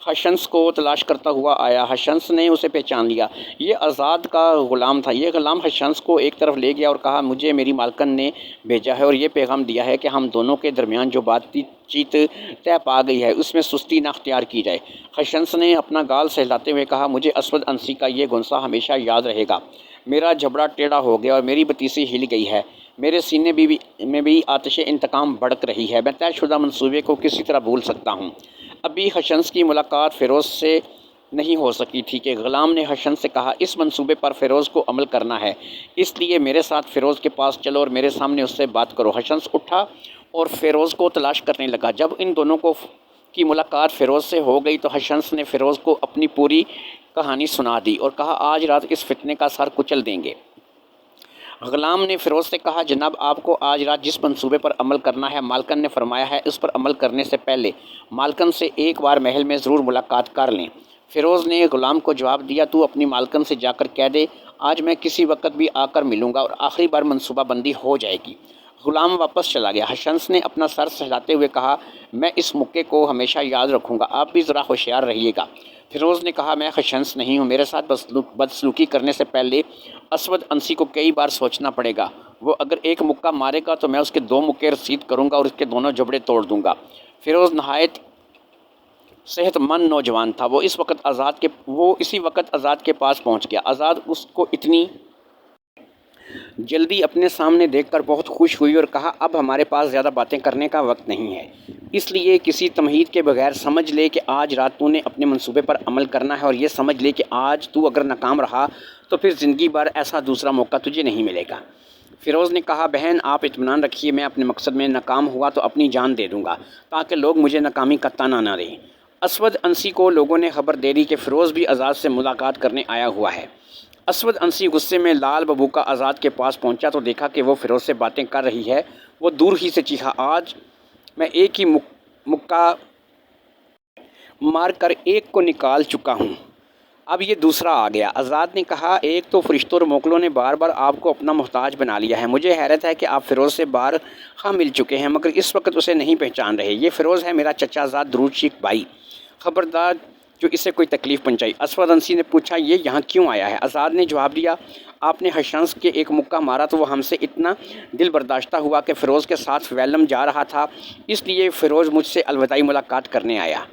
خشنس کو تلاش کرتا ہوا آیا۔ خشنس نے اسے پہچان لیا، یہ آزاد کا غلام تھا۔ یہ غلام خشنس کو ایک طرف لے گیا اور کہا، مجھے میری مالکن نے بھیجا ہے اور یہ پیغام دیا ہے کہ ہم دونوں کے درمیان جو بات چیت طے پا گئی ہے اس میں سستی نہ اختیار کی جائے۔ خشنس نے اپنا گال سہلاتے ہوئے کہا، مجھے اسود انسی کا یہ گھونسا ہمیشہ یاد رہے گا۔ میرا جبڑا ٹیڑھا ہو گیا اور میری بتیسی ہل گئی ہے، میرے سینے میں بھی آتش انتقام بھڑک رہی ہے۔ میں طے شدہ منصوبے کو کسی طرح بھول سکتا ہوں۔ ابھی خشنس کی ملاقات فیروز سے نہیں ہو سکی تھی کہ غلام نے خشنس سے کہا، اس منصوبے پر فیروز کو عمل کرنا ہے، اس لیے میرے ساتھ فیروز کے پاس چلو اور میرے سامنے اس سے بات کرو۔ خشنس اٹھا اور فیروز کو تلاش کرنے لگا۔ جب ان دونوں کی ملاقات فیروز سے ہو گئی تو خشنس نے فیروز کو اپنی پوری کہانی سنا دی اور کہا، آج رات اس فتنے کا سر کچل دیں گے۔ غلام نے فیروز سے کہا، جناب آپ کو آج رات جس منصوبے پر عمل کرنا ہے مالکن نے فرمایا ہے اس پر عمل کرنے سے پہلے مالکن سے ایک بار محل میں ضرور ملاقات کر لیں۔ فیروز نے غلام کو جواب دیا، تو اپنی مالکن سے جا کر کہہ دے آج میں کسی وقت بھی آ کر ملوں گا اور آخری بار منصوبہ بندی ہو جائے گی۔ غلام واپس چلا گیا۔ خشنس نے اپنا سر سہلاتے ہوئے کہا، میں اس موقع کو ہمیشہ یاد رکھوں گا، آپ بھی ذرا ہوشیار رہیے گا۔ فیروز نے کہا، میں خشنس نہیں ہوں، میرے ساتھ بدسلوکی کرنے سے پہلے اسود انسی کو کئی بار سوچنا پڑے گا۔ وہ اگر ایک مکہ مارے گا تو میں اس کے 2 مکے رسید کروں گا اور اس کے دونوں جبڑے توڑ دوں گا۔ فیروز نہایت صحت مند نوجوان تھا۔ وہ اسی وقت آزاد کے پاس پہنچ گیا۔ آزاد اس کو اتنی جلدی اپنے سامنے دیکھ کر بہت خوش ہوئی اور کہا، اب ہمارے پاس زیادہ باتیں کرنے کا وقت نہیں ہے، اس لیے کسی تمہید کے بغیر سمجھ لے کہ آج رات تو نے اپنے منصوبے پر عمل کرنا ہے، اور یہ سمجھ لے کہ آج تو اگر ناکام رہا تو پھر زندگی بھر ایسا دوسرا موقع تجھے نہیں ملے گا۔ فیروز نے کہا، بہن آپ اطمینان رکھیے، میں اپنے مقصد میں ناکام ہوا تو اپنی جان دے دوں گا تاکہ لوگ مجھے ناکامی کا طعنہ نہ دیں۔ اسود انسی کو لوگوں نے خبر دے دی کہ فیروز بھی آزاد سے ملاقات کرنے آیا ہوا ہے۔ اسود انسی غصے میں لال ببوکا آزاد کے پاس پہنچا تو دیکھا کہ وہ فیروز سے باتیں کر رہی ہے۔ وہ دور ہی سے چیخا، آج میں ایک ہی مکہ مار کر ایک کو نکال چکا ہوں، اب یہ دوسرا آ گیا۔ آزاد نے کہا، ایک تو فرشتوں اور موکلوں نے بار بار آپ کو اپنا محتاج بنا لیا ہے، مجھے حیرت ہے کہ آپ فیروز سے بارہا مل چکے ہیں مگر اس وقت اسے نہیں پہچان رہے۔ یہ فیروز ہے، میرا چچا زاد درود شیخ بھائی، خبردار جو اسے کوئی تکلیف پہنچائی۔ اسود انسی نے پوچھا، یہ یہاں کیوں آیا ہے؟ آزاد نے جواب دیا، آپ نے حشنس کے ایک مکہ مارا تو وہ ہم سے اتنا دل برداشتہ ہوا کہ فیروز کے ساتھ ویلم جا رہا تھا، اس لیے فیروز مجھ سے الوداعی ملاقات کرنے آیا۔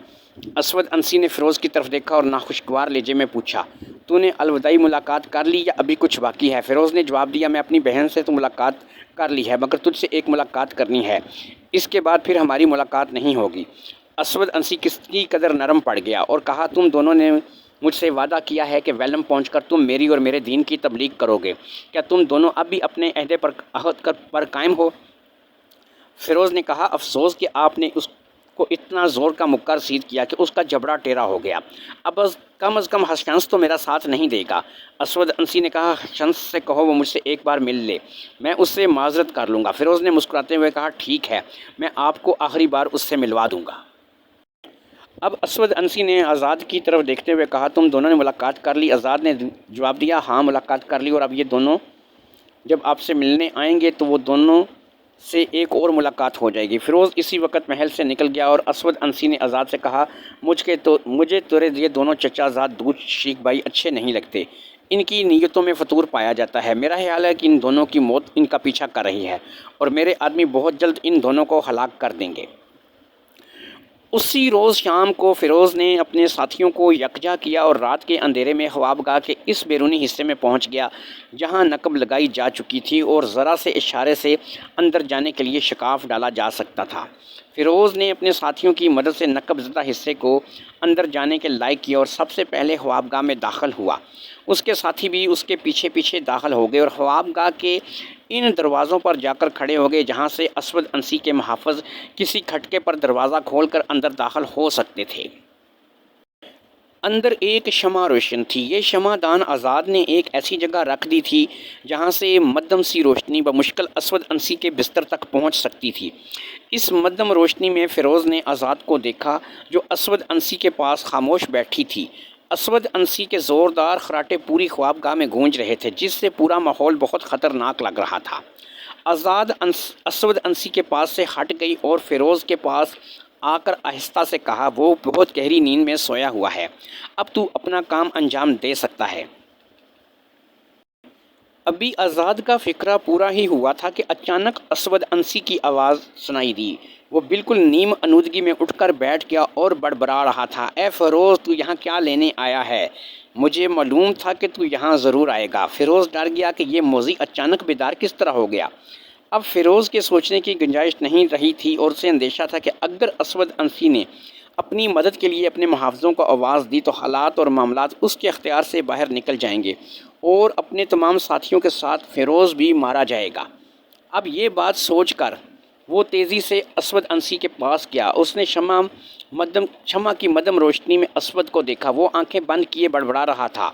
اسود انسی نے فیروز کی طرف دیکھا اور ناخوشگوار لہجے میں پوچھا، تو نے الوداعی ملاقات کر لی یا ابھی کچھ باقی ہے؟ فیروز نے جواب دیا، میں اپنی بہن سے تو ملاقات کر لی ہے، مگر تجھ سے ایک ملاقات کرنی ہے، اس کے بعد پھر ہماری ملاقات نہیں ہوگی۔ اسود انسی کس کی قدر نرم پڑ گیا اور کہا، تم دونوں نے مجھ سے وعدہ کیا ہے کہ ویلم پہنچ کر تم میری اور میرے دین کی تبلیغ کرو گے، کیا تم دونوں اب بھی اپنے عہد پر قائم ہو؟ فیروز نے کہا، افسوس کہ آپ نے اس کو اتنا زور کا مکہ رسید کیا کہ اس کا جبڑا ٹیڑھا ہو گیا، اب از کم حشنس تو میرا ساتھ نہیں دے گا۔ اسود انسی نے کہا، حشنس سے کہو وہ مجھ سے ایک بار مل لے، میں اس سے معذرت کر لوں گا۔ فیروز نے مسکراتے ہوئے کہا، ٹھیک ہے، میں آپ کو آخری بار اس سے ملوا دوں گا۔ اب اسود انسی نے آزاد کی طرف دیکھتے ہوئے کہا، تم دونوں نے ملاقات کر لی؟ آزاد نے جواب دیا، ہاں ملاقات کر لی، اور اب یہ دونوں جب آپ سے ملنے آئیں گے تو وہ دونوں سے ایک اور ملاقات ہو جائے گی۔ فیروز اسی وقت محل سے نکل گیا اور اسود انسی نے آزاد سے کہا، مجھے تیرے یہ دونوں چچا زاد دودھ شیخ بھائی اچھے نہیں لگتے، ان کی نیتوں میں فتور پایا جاتا ہے۔ میرا خیال ہے کہ ان دونوں کی موت ان کا پیچھا کر رہی ہے اور میرے آدمی بہت جلد ان دونوں کو ہلاک کر دیں گے۔ اسی روز شام کو فیروز نے اپنے ساتھیوں کو یکجا کیا اور رات کے اندھیرے میں خوابگاہ کے اس بیرونی حصے میں پہنچ گیا جہاں نقب لگائی جا چکی تھی اور ذرا سے اشارے سے اندر جانے کے لیے شکاف ڈالا جا سکتا تھا۔ فیروز نے اپنے ساتھیوں کی مدد سے نقب زدہ حصے کو اندر جانے کے لائق کیا اور سب سے پہلے خوابگاہ میں داخل ہوا۔ اس کے ساتھی بھی اس کے پیچھے پیچھے داخل ہو گئے اور خوابگاہ کے ان دروازوں پر جا کر کھڑے ہو گئے جہاں سے اسود انسی کے محافظ کسی کھٹکے پر دروازہ کھول کر اندر داخل ہو سکتے تھے۔ اندر ایک شمع روشن تھی۔ یہ شمع دان آزاد نے ایک ایسی جگہ رکھ دی تھی جہاں سے مدھم سی روشنی بمشکل اسود انسی کے بستر تک پہنچ سکتی تھی۔ اس مدھم روشنی میں فیروز نے آزاد کو دیکھا جو اسود انسی کے پاس خاموش بیٹھی تھی۔ اسود انسی کے زوردار خراٹے پوری خوابگاہ میں گونج رہے تھے جس سے پورا ماحول بہت خطرناک لگ رہا تھا۔ آزاد اسود انسی کے پاس سے ہٹ گئی اور فیروز کے پاس آ کر آہستہ سے کہا، وہ بہت گہری نیند میں سویا ہوا ہے، اب تو اپنا کام انجام دے سکتا ہے۔ ابھی آزاد کا فکرہ پورا ہی ہوا تھا کہ اچانک اسود انسی کی آواز سنائی دی۔ وہ بالکل نیم آلودگی میں اٹھ کر بیٹھ گیا اور بڑبڑا رہا تھا، اے فیروز، تو یہاں کیا لینے آیا ہے؟ مجھے معلوم تھا کہ تو یہاں ضرور آئے گا۔ فیروز ڈر گیا کہ یہ موذی اچانک بیدار کس طرح ہو گیا۔ اب فیروز کے سوچنے کی گنجائش نہیں رہی تھی اور اسے اندیشہ تھا کہ اگر اسود انسی نے اپنی مدد کے لیے اپنے محافظوں کو آواز دی تو حالات اور معاملات اس کے اختیار سے باہر نکل جائیں گے اور اپنے تمام ساتھیوں کے ساتھ فیروز بھی مارا جائے گا۔ اب یہ بات سوچ کر وہ تیزی سے اسود انسی کے پاس گیا۔ اس نے شمع کی مدھم روشنی میں اسود کو دیکھا۔ وہ آنکھیں بند کیے بڑبڑا رہا تھا،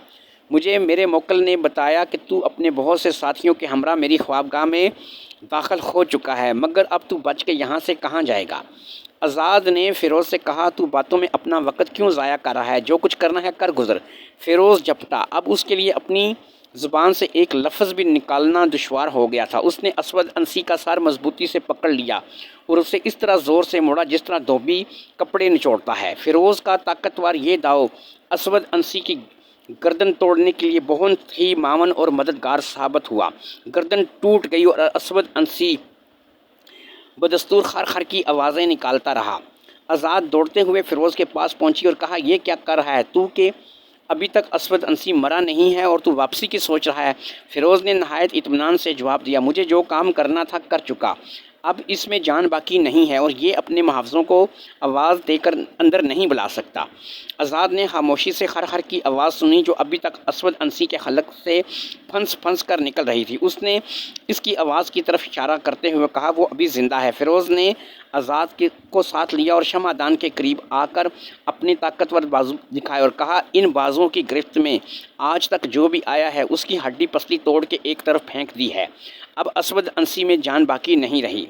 مجھے میرے موکل نے بتایا کہ تو اپنے بہت سے ساتھیوں کے ہمراہ میری خوابگاہ میں داخل ہو چکا ہے، مگر اب تو بچ کے یہاں سے کہاں جائے گا؟ آزاد نے فیروز سے کہا، تو باتوں میں اپنا وقت کیوں ضائع کر رہا ہے؟ جو کچھ کرنا ہے کر گزر۔ فیروز جھپٹا، اب اس کے لیے اپنی زبان سے ایک لفظ بھی نکالنا دشوار ہو گیا تھا۔ اس نے اسود انسی کا سر مضبوطی سے پکڑ لیا اور اسے اس طرح زور سے موڑا جس طرح دھوبی کپڑے نچوڑتا ہے۔ فیروز کا طاقتور یہ داؤ اسود انسی کی گردن توڑنے کے لیے بہت ہی معاون اور مددگار ثابت ہوا۔ گردن ٹوٹ گئی اور اسود انسی بدستور خر خر کی آوازیں نکالتا رہا۔ آزاد دوڑتے ہوئے فیروز کے پاس پہنچی اور کہا، یہ کیا کر رہا ہے تو کہ ابھی تک اسود انسی مرا نہیں ہے اور تو واپسی کی سوچ رہا ہے؟ فیروز نے نہایت اطمینان سے جواب دیا، مجھے جو کام کرنا تھا کر چکا، اب اس میں جان باقی نہیں ہے اور یہ اپنے محافظوں کو آواز دے کر اندر نہیں بلا سکتا۔ آزاد نے خاموشی سے خر خر کی آواز سنی جو ابھی تک اسود انسی کے حلق سے پھنس پھنس کر نکل رہی تھی۔ اس نے اس کی آواز کی طرف اشارہ کرتے ہوئے کہا، وہ ابھی زندہ ہے۔ فیروز نے آزاد کو ساتھ لیا اور شمع دان کے قریب آ کر اپنے طاقتور بازو دکھائے اور کہا، ان بازوؤں کی گرفت میں آج تک جو بھی آیا ہے اس کی ہڈی پسلی توڑ کے ایک طرف پھینک دی ہے، اب اسود انسی میں جان باقی نہیں رہی۔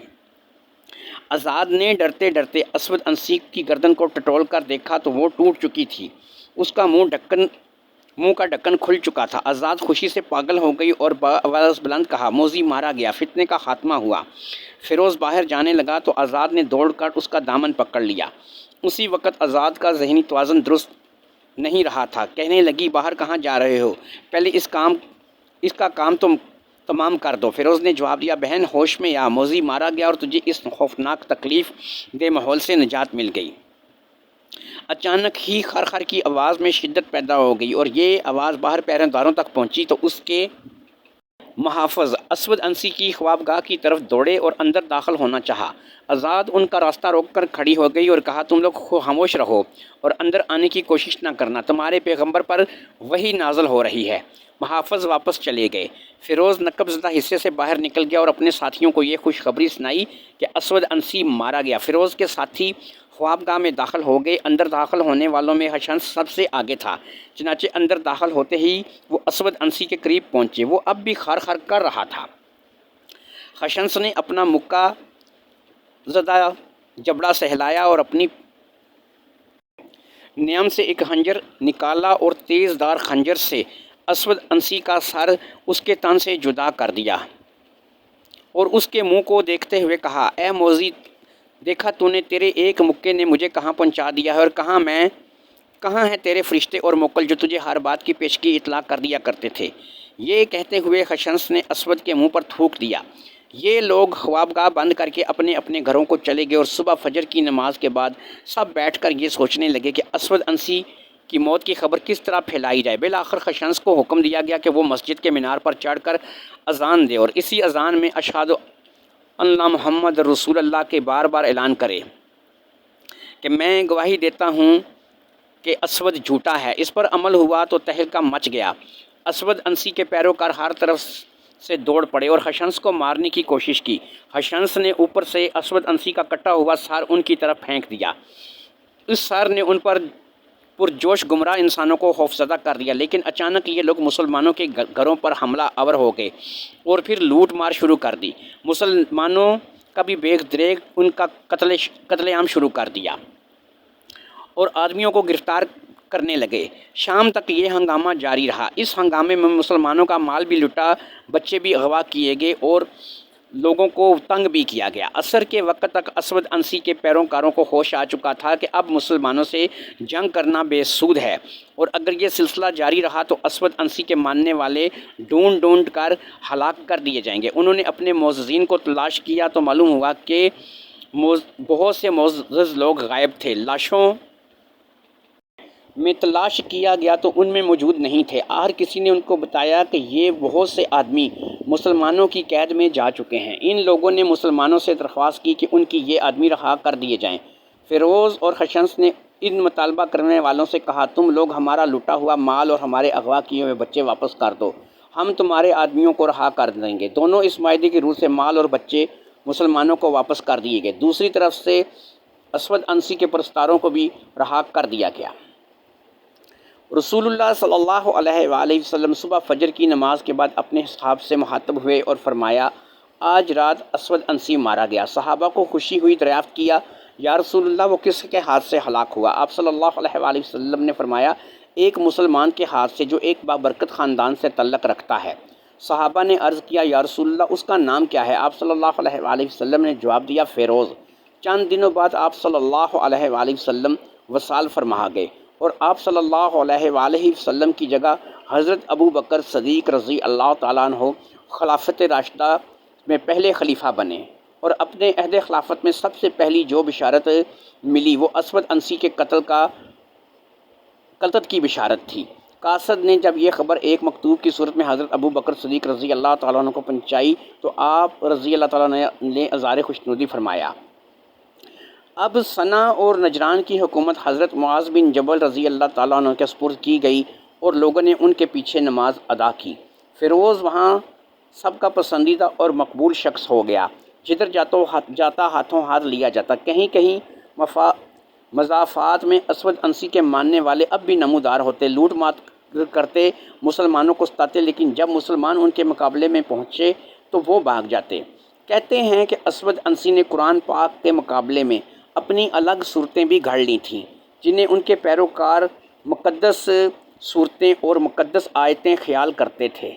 آزاد نے ڈرتے ڈرتے اسود انسی کی گردن کو ٹٹول کر دیکھا تو وہ ٹوٹ چکی تھی، اس کا منہ کا ڈھکن کھل چکا تھا۔ آزاد خوشی سے پاگل ہو گئی اور بآواز بلند کہا، موذی مارا گیا، فتنے کا خاتمہ ہوا۔ فیروز باہر جانے لگا تو آزاد نے دوڑ کر اس کا دامن پکڑ لیا۔ اسی وقت آزاد کا ذہنی توازن درست نہیں رہا تھا۔ کہنے لگی، باہر کہاں جا رہے ہو؟ پہلے اس کام اس کا کام تم تمام کر دو۔ فیروز نے جواب دیا، بہن ہوش میں یا موذی مارا گیا اور تجھے اس خوفناک تکلیف دہ ماحول سے نجات مل گئی۔ اچانک ہی خر خر کی آواز میں شدت پیدا ہو گئی اور یہ آواز باہر پہرے داروں تک پہنچی تو اس کے محافظ اسود انسی کی خوابگاہ کی طرف دوڑے اور اندر داخل ہونا چاہا۔ آزاد ان کا راستہ روک کر کھڑی ہو گئی اور کہا، تم لوگ خاموش رہو اور اندر آنے کی کوشش نہ کرنا، تمہارے پیغمبر پر وحی نازل ہو رہی ہے۔ محافظ واپس چلے گئے۔ فیروز نقب زدہ حصے سے باہر نکل گیا اور اپنے ساتھیوں کو یہ خوشخبری سنائی کہ اسود انسی مارا گیا۔ فیروز کے ساتھی خوابگاہ میں داخل ہو گئے۔ اندر داخل ہونے والوں میں حشنس سب سے آگے تھا، چنانچہ اندر داخل ہوتے ہی وہ اسود انسی کے قریب پہنچے۔ وہ اب بھی خر خر کر رہا تھا۔ حشنس نے اپنا مکہ زدہ جبڑا سہلایا اور اپنی نیام سے ایک خنجر نکالا اور تیز دار خنجر سے اسود انسی کا سر اس کے تن سے جدا کر دیا اور اس کے منہ کو دیکھتے ہوئے کہا، اے موذی، دیکھا تو نے، تیرے ایک مکے نے مجھے کہاں پہنچا دیا ہے، اور کہاں ہیں تیرے فرشتے اور موکل جو تجھے ہر بات کی پیشگی اطلاع کر دیا کرتے تھے۔ یہ کہتے ہوئے حشنس نے اسود کے منہ پر تھوک دیا۔ یہ لوگ خوابگاہ بند کر کے اپنے اپنے گھروں کو چلے گئے اور صبح فجر کی نماز کے بعد سب بیٹھ کر یہ سوچنے لگے کہ اسود انسی کی موت کی خبر کس طرح پھیلائی جائے۔ بالآخر حشنس کو حکم دیا گیا کہ وہ مسجد کے مینار پر چڑھ کر اذان دے اور اسی اذان میں اشہد ان لا محمد رسول اللہ کے بار بار اعلان کرے کہ میں گواہی دیتا ہوں کہ اسود جھوٹا ہے۔ اس پر عمل ہوا تو تہلکہ مچ گیا۔ اسود انسی کے پیروکار ہر طرف سے دوڑ پڑے اور حشنس کو مارنے کی کوشش کی۔ حشنس نے اوپر سے اسود انسی کا کٹا ہوا سر ان کی طرف پھینک دیا۔ اس سر نے ان پر پرجوش گمراہ انسانوں کو خوفزدہ کر دیا، لیکن اچانک یہ لوگ مسلمانوں کے گھروں پر حملہ آور ہو گئے اور پھر لوٹ مار شروع کر دی۔ مسلمانوں کا بھی بیگ دریگ ان کا قتل عام شروع کر دیا اور آدمیوں کو گرفتار کرنے لگے۔ شام تک یہ ہنگامہ جاری رہا۔ اس ہنگامے میں مسلمانوں کا مال بھی لٹا، بچے بھی اغوا کیے گئے اور لوگوں کو تنگ بھی کیا گیا۔ عصر کے وقت تک اسود انسی کے پیروکاروں کو ہوش آ چکا تھا کہ اب مسلمانوں سے جنگ کرنا بے سود ہے اور اگر یہ سلسلہ جاری رہا تو اسود انسی کے ماننے والے ڈھونڈ ڈھونڈ کر ہلاک کر دیے جائیں گے۔ انہوں نے اپنے معززین کو تلاش کیا تو معلوم ہوا کہ بہت سے معزز لوگ غائب تھے۔ لاشوں میں تلاش کیا گیا تو ان میں موجود نہیں تھے۔ آخر کسی نے ان کو بتایا کہ یہ بہت سے آدمی مسلمانوں کی قید میں جا چکے ہیں۔ ان لوگوں نے مسلمانوں سے درخواست کی کہ ان کی یہ آدمی رہا کر دیے جائیں۔ فیروز اور حشنس نے ان مطالبہ کرنے والوں سے کہا، تم لوگ ہمارا لوٹا ہوا مال اور ہمارے اغوا کیے ہوئے بچے واپس کر دو، ہم تمہارے آدمیوں کو رہا کر دیں گے۔ دونوں اس معاہدے کی روح سے مال اور بچے مسلمانوں کو واپس کر دیے گئے۔ دوسری طرف سے اسود انسی کے پرستاروں کو بھی رہا کر دیا گیا۔ رسول اللہ صلی اللہ علیہ وآلہ وسلم صبح فجر کی نماز کے بعد اپنے اصحاب سے مخاطب ہوئے اور فرمایا، آج رات اسود انسی مارا گیا۔ صحابہ کو خوشی ہوئی، دریافت کیا، یا رسول اللہ وہ کس کے ہاتھ سے ہلاک ہوا؟ آپ صلی اللہ علیہ وآلہ وسلم نے فرمایا، ایک مسلمان کے ہاتھ سے جو ایک بابرکت خاندان سے تعلق رکھتا ہے۔ صحابہ نے عرض کیا، یا رسول اللہ اس کا نام کیا ہے؟ آپ صلی اللہ علیہ وآلہ وسلم نے جواب دیا، فیروز۔ چند دنوں بعد آپ صلی اللہ علیہ وآلہ وسلم وصال فرما گئے اور آپ صلی اللہ علیہ وآلہ وسلم کی جگہ حضرت ابو بکر صدیق رضی اللہ تعالیٰ عنہ خلافت راشدہ میں پہلے خلیفہ بنے اور اپنے عہد خلافت میں سب سے پہلی جو بشارت ملی وہ اسود انسی کے قتل کی بشارت تھی۔ قاصد نے جب یہ خبر ایک مکتوب کی صورت میں حضرت ابو بکر صدیق رضی اللہ تعالیٰ عنہ کو پہنچائی تو آپ رضی اللہ تعالیٰ عنہ نے اظہار خوشنودی فرمایا۔ اب صنعا اور نجران کی حکومت حضرت معاذ بن جبل رضی اللہ تعالیٰ عنہ کے سپرد کی گئی اور لوگوں نے ان کے پیچھے نماز ادا کی۔ فیروز وہاں سب کا پسندیدہ اور مقبول شخص ہو گیا۔ جدھر جاتا ہاتھوں ہاتھ لیا جاتا۔ کہیں کہیں مضافات میں اسود انسی کے ماننے والے اب بھی نمودار ہوتے، لوٹ مات کرتے، مسلمانوں کو ستاتے، لیکن جب مسلمان ان کے مقابلے میں پہنچے تو وہ بھاگ جاتے۔ کہتے ہیں کہ اسود انسی نے قرآن پاک کے مقابلے میں اپنی الگ صورتیں بھی گھڑ لی تھیں، جنہیں ان کے پیروکار مقدس صورتیں اور مقدس آیتیں خیال کرتے تھے۔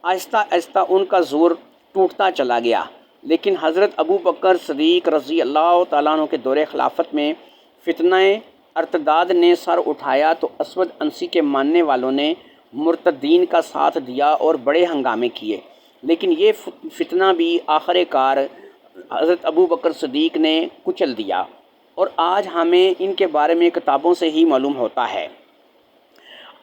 آہستہ آہستہ ان کا زور ٹوٹتا چلا گیا، لیکن حضرت ابو بکر صدیق رضی اللہ تعالیٰ عنہ کے دور خلافت میں فتنہ ارتداد نے سر اٹھایا تو اسود انسی کے ماننے والوں نے مرتدین کا ساتھ دیا اور بڑے ہنگامے کیے، لیکن یہ فتنہ بھی آخر کار حضرت ابو بکر صدیق نے کچل دیا، اور آج ہمیں ان کے بارے میں کتابوں سے ہی معلوم ہوتا ہے۔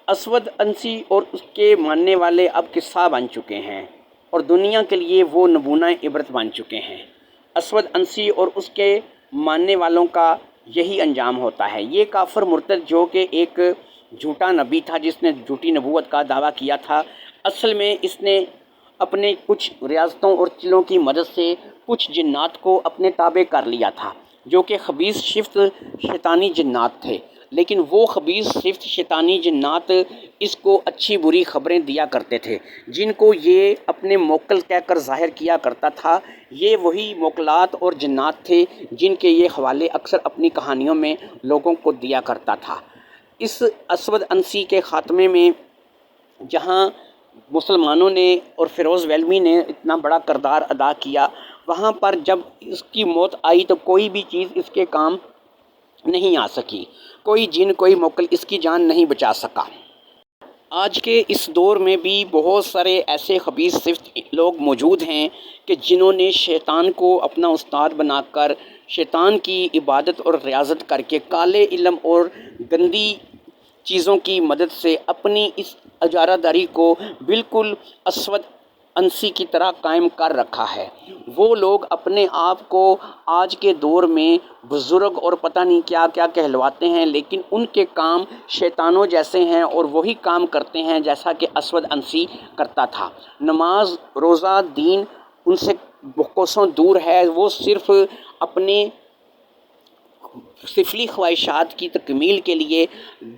اسود انسی اور اس کے ماننے والے اب قصہ بن چکے ہیں اور دنیا کے لیے وہ نمونہ عبرت بن چکے ہیں۔ اسود انسی اور اس کے ماننے والوں کا یہی انجام ہوتا ہے۔ یہ کافر مرتد جو کہ ایک جھوٹا نبی تھا، جس نے جھوٹی نبوت کا دعویٰ کیا تھا، اصل میں اس نے اپنے کچھ ریاستوں اور چلوں کی مدد سے کچھ جنات کو اپنے تابع کر لیا تھا، جو کہ خبیث صفت شیطانی جنات تھے، لیکن وہ خبیث صفت شیطانی جنات اس کو اچھی بری خبریں دیا کرتے تھے، جن کو یہ اپنے موکل کہہ کر ظاہر کیا کرتا تھا۔ یہ وہی موکلات اور جنات تھے جن کے یہ حوالے اکثر اپنی کہانیوں میں لوگوں کو دیا کرتا تھا۔ اس اسود انسی کے خاتمے میں جہاں مسلمانوں نے اور فیروز ویلمی نے اتنا بڑا کردار ادا کیا، وہاں پر جب اس کی موت آئی تو کوئی بھی چیز اس کے کام نہیں آ سکی، کوئی جن کوئی موکل اس کی جان نہیں بچا سکا۔ آج کے اس دور میں بھی بہت سارے ایسے خبیث صفت لوگ موجود ہیں کہ جنہوں نے شیطان کو اپنا استاد بنا کر شیطان کی عبادت اور ریاضت کر کے کالے علم اور گندی چیزوں کی مدد سے اپنی اس اجارہ داری کو بالکل اسود انسی کی طرح قائم کر رکھا ہے۔ وہ لوگ اپنے آپ کو آج کے دور میں بزرگ اور پتہ نہیں کیا کیا کہلواتے ہیں، لیکن ان کے کام شیطانوں جیسے ہیں اور وہی کام کرتے ہیں جیسا کہ اسود انسی کرتا تھا۔ نماز روزہ دین ان سے کوسوں دور ہے، وہ صرف اپنے سفلی خواہشات کی تکمیل کے لیے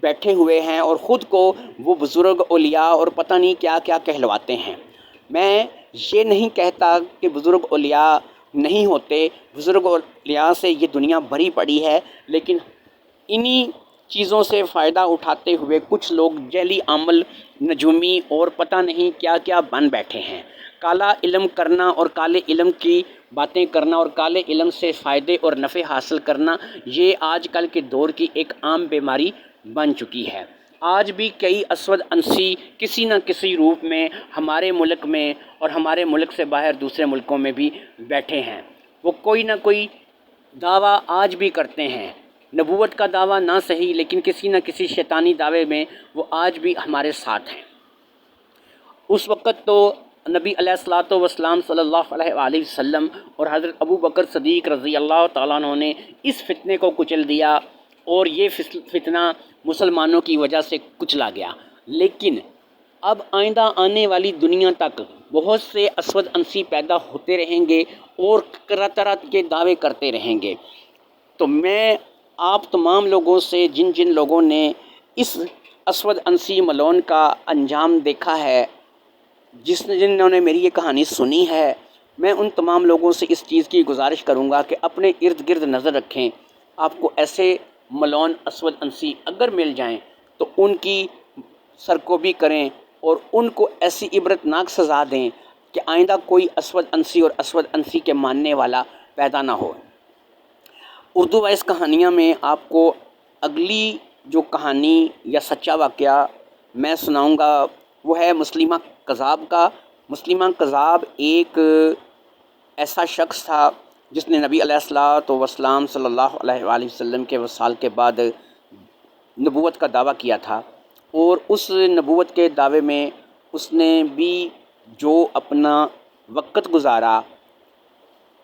بیٹھے ہوئے ہیں اور خود کو وہ بزرگ اولیاء اور پتہ نہیں کیا کیا کہلواتے ہیں۔ میں یہ نہیں کہتا کہ بزرگ اولیاء نہیں ہوتے، بزرگ اولیاء سے یہ دنیا بھری پڑی ہے، لیکن انہی چیزوں سے فائدہ اٹھاتے ہوئے کچھ لوگ جعلی عمل نجومی اور پتہ نہیں کیا کیا بن بیٹھے ہیں۔ کالا علم کرنا اور کالے علم کی باتیں کرنا اور کالے علم سے فائدے اور نفع حاصل کرنا، یہ آج کل کے دور کی ایک عام بیماری بن چکی ہے۔ آج بھی کئی اسود انسی کسی نہ کسی روپ میں ہمارے ملک میں اور ہمارے ملک سے باہر دوسرے ملکوں میں بھی بیٹھے ہیں۔ وہ کوئی نہ کوئی دعویٰ آج بھی کرتے ہیں، نبوت کا دعویٰ نہ صحیح، لیکن کسی نہ کسی شیطانی دعوے میں وہ آج بھی ہمارے ساتھ ہیں۔ اس وقت تو نبی علیہ الصلوۃ والسلام صلی اللہ علیہ وآلہ وسلم اور حضرت ابو بکر صدیق رضی اللہ تعالیٰ عنہ نے اس فتنے کو کچل دیا اور یہ فتنہ مسلمانوں کی وجہ سے کچلا گیا، لیکن اب آئندہ آنے والی دنیا تک بہت سے اسود انسی پیدا ہوتے رہیں گے اور طرح طرح کے دعوے کرتے رہیں گے۔ تو میں آپ تمام لوگوں سے، جن جن لوگوں نے اس اسود انسی ملعون کا انجام دیکھا ہے، جنہوں نے میری یہ کہانی سنی ہے، میں ان تمام لوگوں سے اس چیز کی گزارش کروں گا کہ اپنے ارد گرد نظر رکھیں۔ آپ کو ایسے ملعون اسود انسی اگر مل جائیں تو ان کی سرکوبی کریں اور ان کو ایسی عبرتناک سزا دیں کہ آئندہ کوئی اسود انسی اور اسود انسی کے ماننے والا پیدا نہ ہو۔ اردو وائس کہانیاں میں آپ کو اگلی جو کہانی یا سچا واقعہ میں سناؤں گا وہ ہے مسلمہ کذاب کا۔ مسلمہ کذاب ایک ایسا شخص تھا جس نے نبی علیہ الصلوۃ والسلام صلی اللہ علیہ وآلہ وسلم کے وصال کے بعد نبوت کا دعویٰ کیا تھا، اور اس نبوت کے دعوے میں اس نے بھی جو اپنا وقت گزارا،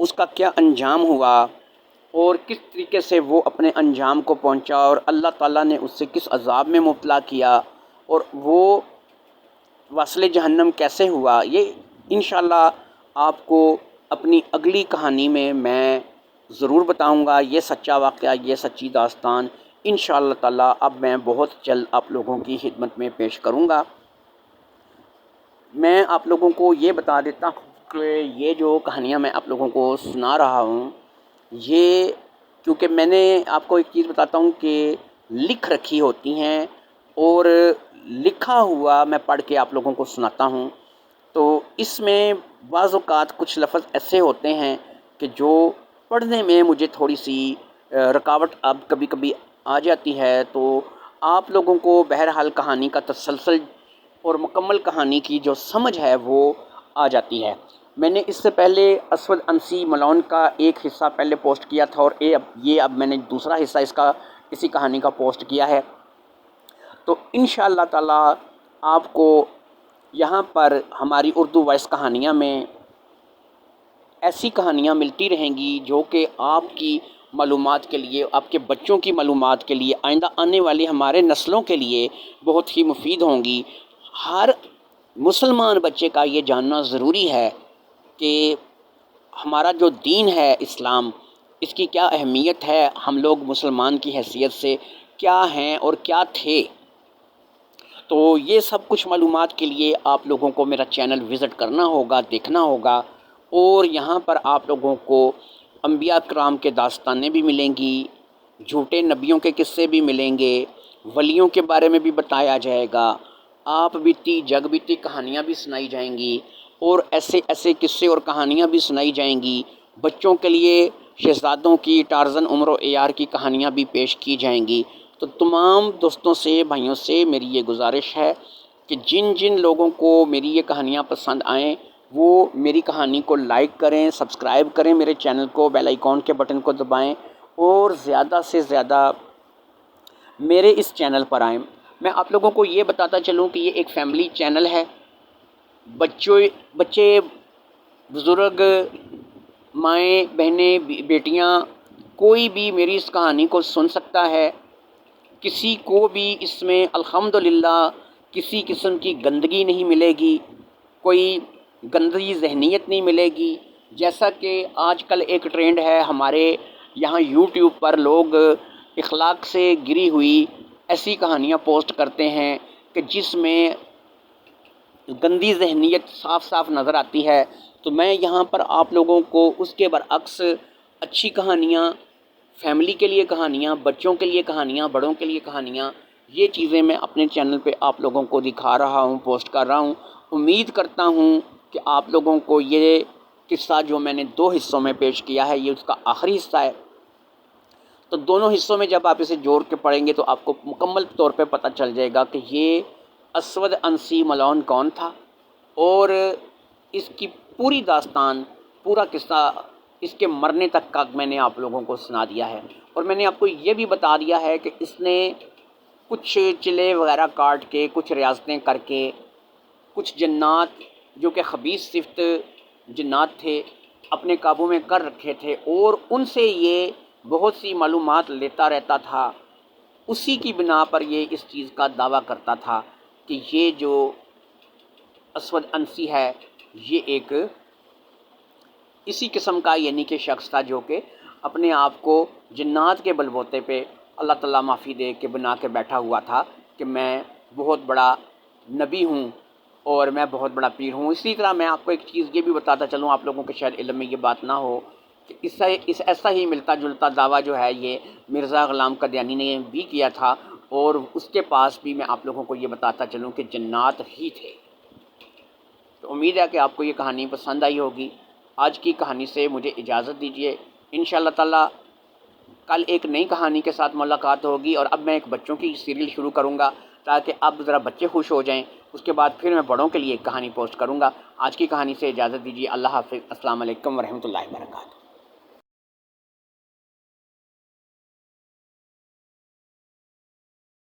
اس کا کیا انجام ہوا اور کس طریقے سے وہ اپنے انجام کو پہنچا اور اللہ تعالیٰ نے اس سے کس عذاب میں مبتلا کیا اور وہ واصل جہنم کیسے ہوا، یہ انشاءاللہ آپ کو اپنی اگلی کہانی میں ضرور بتاؤں گا۔ یہ سچا واقعہ، یہ سچی داستان انشاءاللہ تعالیٰ اب میں بہت جلد آپ لوگوں کی خدمت میں پیش کروں گا۔ میں آپ لوگوں کو یہ بتا دیتا ہوں کہ یہ جو کہانیاں میں آپ لوگوں کو سنا رہا ہوں، یہ کیونکہ میں نے آپ کو ایک چیز بتاتا ہوں کہ لکھ رکھی ہوتی ہیں اور لکھا ہوا میں پڑھ کے آپ لوگوں کو سناتا ہوں، تو اس میں بعض اوقات کچھ لفظ ایسے ہوتے ہیں کہ جو پڑھنے میں مجھے تھوڑی سی رکاوٹ اب کبھی کبھی آ جاتی ہے، تو آپ لوگوں کو بہرحال کہانی کا تسلسل اور مکمل کہانی کی جو سمجھ ہے وہ آ جاتی ہے۔ میں نے اس سے پہلے اسود انسی ملون کا ایک حصہ پہلے پوسٹ کیا تھا، اور اب میں نے دوسرا حصہ اسی کہانی کا پوسٹ کیا ہے۔ تو انشاءاللہ تعالی آپ کو یہاں پر ہماری اردو وائس کہانیاں میں ایسی کہانیاں ملتی رہیں گی جو کہ آپ کی معلومات کے لیے، آپ کے بچوں کی معلومات کے لیے، آئندہ آنے والی ہمارے نسلوں کے لیے بہت ہی مفید ہوں گی۔ ہر مسلمان بچے کا یہ جاننا ضروری ہے کہ ہمارا جو دین ہے اسلام، اس کی کیا اہمیت ہے، ہم لوگ مسلمان کی حیثیت سے کیا ہیں اور کیا تھے۔ تو یہ سب کچھ معلومات کے لیے آپ لوگوں کو میرا چینل وزٹ کرنا ہوگا، دیکھنا ہوگا، اور یہاں پر آپ لوگوں کو انبیاء کرام کے داستانیں بھی ملیں گی، جھوٹے نبیوں کے قصے بھی ملیں گے، ولیوں کے بارے میں بھی بتایا جائے گا، آپ بیتی جگ بیتی کہانیاں بھی سنائی جائیں گی، اور ایسے ایسے قصے اور کہانیاں بھی سنائی جائیں گی۔ بچوں کے لیے شہزادوں کی، ٹارزن، عمر و عیار کی کہانیاں بھی پیش کی جائیں گی۔ تو تمام دوستوں سے، بھائیوں سے میری یہ گزارش ہے کہ جن جن لوگوں کو میری یہ کہانیاں پسند آئیں وہ میری کہانی کو لائک کریں، سبسکرائب کریں میرے چینل کو، بیل آئیکن کے بٹن کو دبائیں، اور زیادہ سے زیادہ میرے اس چینل پر آئیں۔ میں آپ لوگوں کو یہ بتاتا چلوں کہ یہ ایک فیملی چینل ہے۔ بچے، بزرگ، مائیں، بہنیں، بیٹیاں، کوئی بھی میری اس کہانی کو سن سکتا ہے۔ کسی کو بھی اس میں الحمدللہ کسی قسم کی گندگی نہیں ملے گی، کوئی گندی ذہنیت نہیں ملے گی۔ جیسا کہ آج کل ایک ٹرینڈ ہے ہمارے یہاں یوٹیوب پر، لوگ اخلاق سے گری ہوئی ایسی کہانیاں پوسٹ کرتے ہیں کہ جس میں گندی ذہنیت صاف صاف نظر آتی ہے۔ تو میں یہاں پر آپ لوگوں کو اس کے برعکس اچھی کہانیاں، فیملی کے لیے کہانیاں، بچوں کے لیے کہانیاں، بڑوں کے لیے کہانیاں، یہ چیزیں میں اپنے چینل پہ آپ لوگوں کو دکھا رہا ہوں، پوسٹ کر رہا ہوں۔ امید کرتا ہوں کہ آپ لوگوں کو یہ قصہ جو میں نے 2 حصوں میں پیش کیا ہے، یہ اس کا آخری حصہ ہے۔ تو دونوں حصوں میں جب آپ اسے جوڑ کے پڑھیں گے تو آپ کو مکمل طور پہ پتہ چل جائے گا کہ یہ اسود انسی ملون کون تھا، اور اس کی پوری داستان، پورا قصہ اس کے مرنے تک کا میں نے آپ لوگوں کو سنا دیا ہے۔ اور میں نے آپ کو یہ بھی بتا دیا ہے کہ اس نے کچھ چلے وغیرہ کاٹ کے، کچھ ریاستیں کر کے، کچھ جنات جو کہ خبیث صفت جنات تھے اپنے قابو میں کر رکھے تھے، اور ان سے یہ بہت سی معلومات لیتا رہتا تھا۔ اسی کی بنا پر یہ اس چیز کا دعویٰ کرتا تھا کہ یہ جو اسود انسی ہے یہ ایک اسی قسم کا یعنی کہ شخص تھا جو کہ اپنے آپ کو جنات کے بل بوتے پہ اللہ تعالیٰ معافی دے کے بنا کے بیٹھا ہوا تھا کہ میں بہت بڑا نبی ہوں اور میں بہت بڑا پیر ہوں۔ اسی طرح میں آپ کو ایک چیز یہ بھی بتاتا چلوں، آپ لوگوں کے شاید علم میں یہ بات نہ ہو کہ ایسا ہی ملتا جلتا دعویٰ جو ہے یہ مرزا غلام قادیانی نے بھی کیا تھا، اور اس کے پاس بھی میں آپ لوگوں کو یہ بتاتا چلوں کہ جنات ہی تھے۔ تو امید ہے کہ آپ کو یہ کہانی پسند آئی ہوگی۔ آج کی کہانی سے مجھے اجازت دیجیے، انشاءاللہ تعالی کل ایک نئی کہانی کے ساتھ ملاقات ہوگی، اور اب میں ایک بچوں کی سیریل شروع کروں گا تاکہ اب ذرا بچے خوش ہو جائیں، اس کے بعد پھر میں بڑوں کے لیے ایک کہانی پوسٹ کروں گا۔ آج کی کہانی سے اجازت دیجیے، اللہ حافظ، السلام علیکم ورحمۃ اللہ وبرکاتہ۔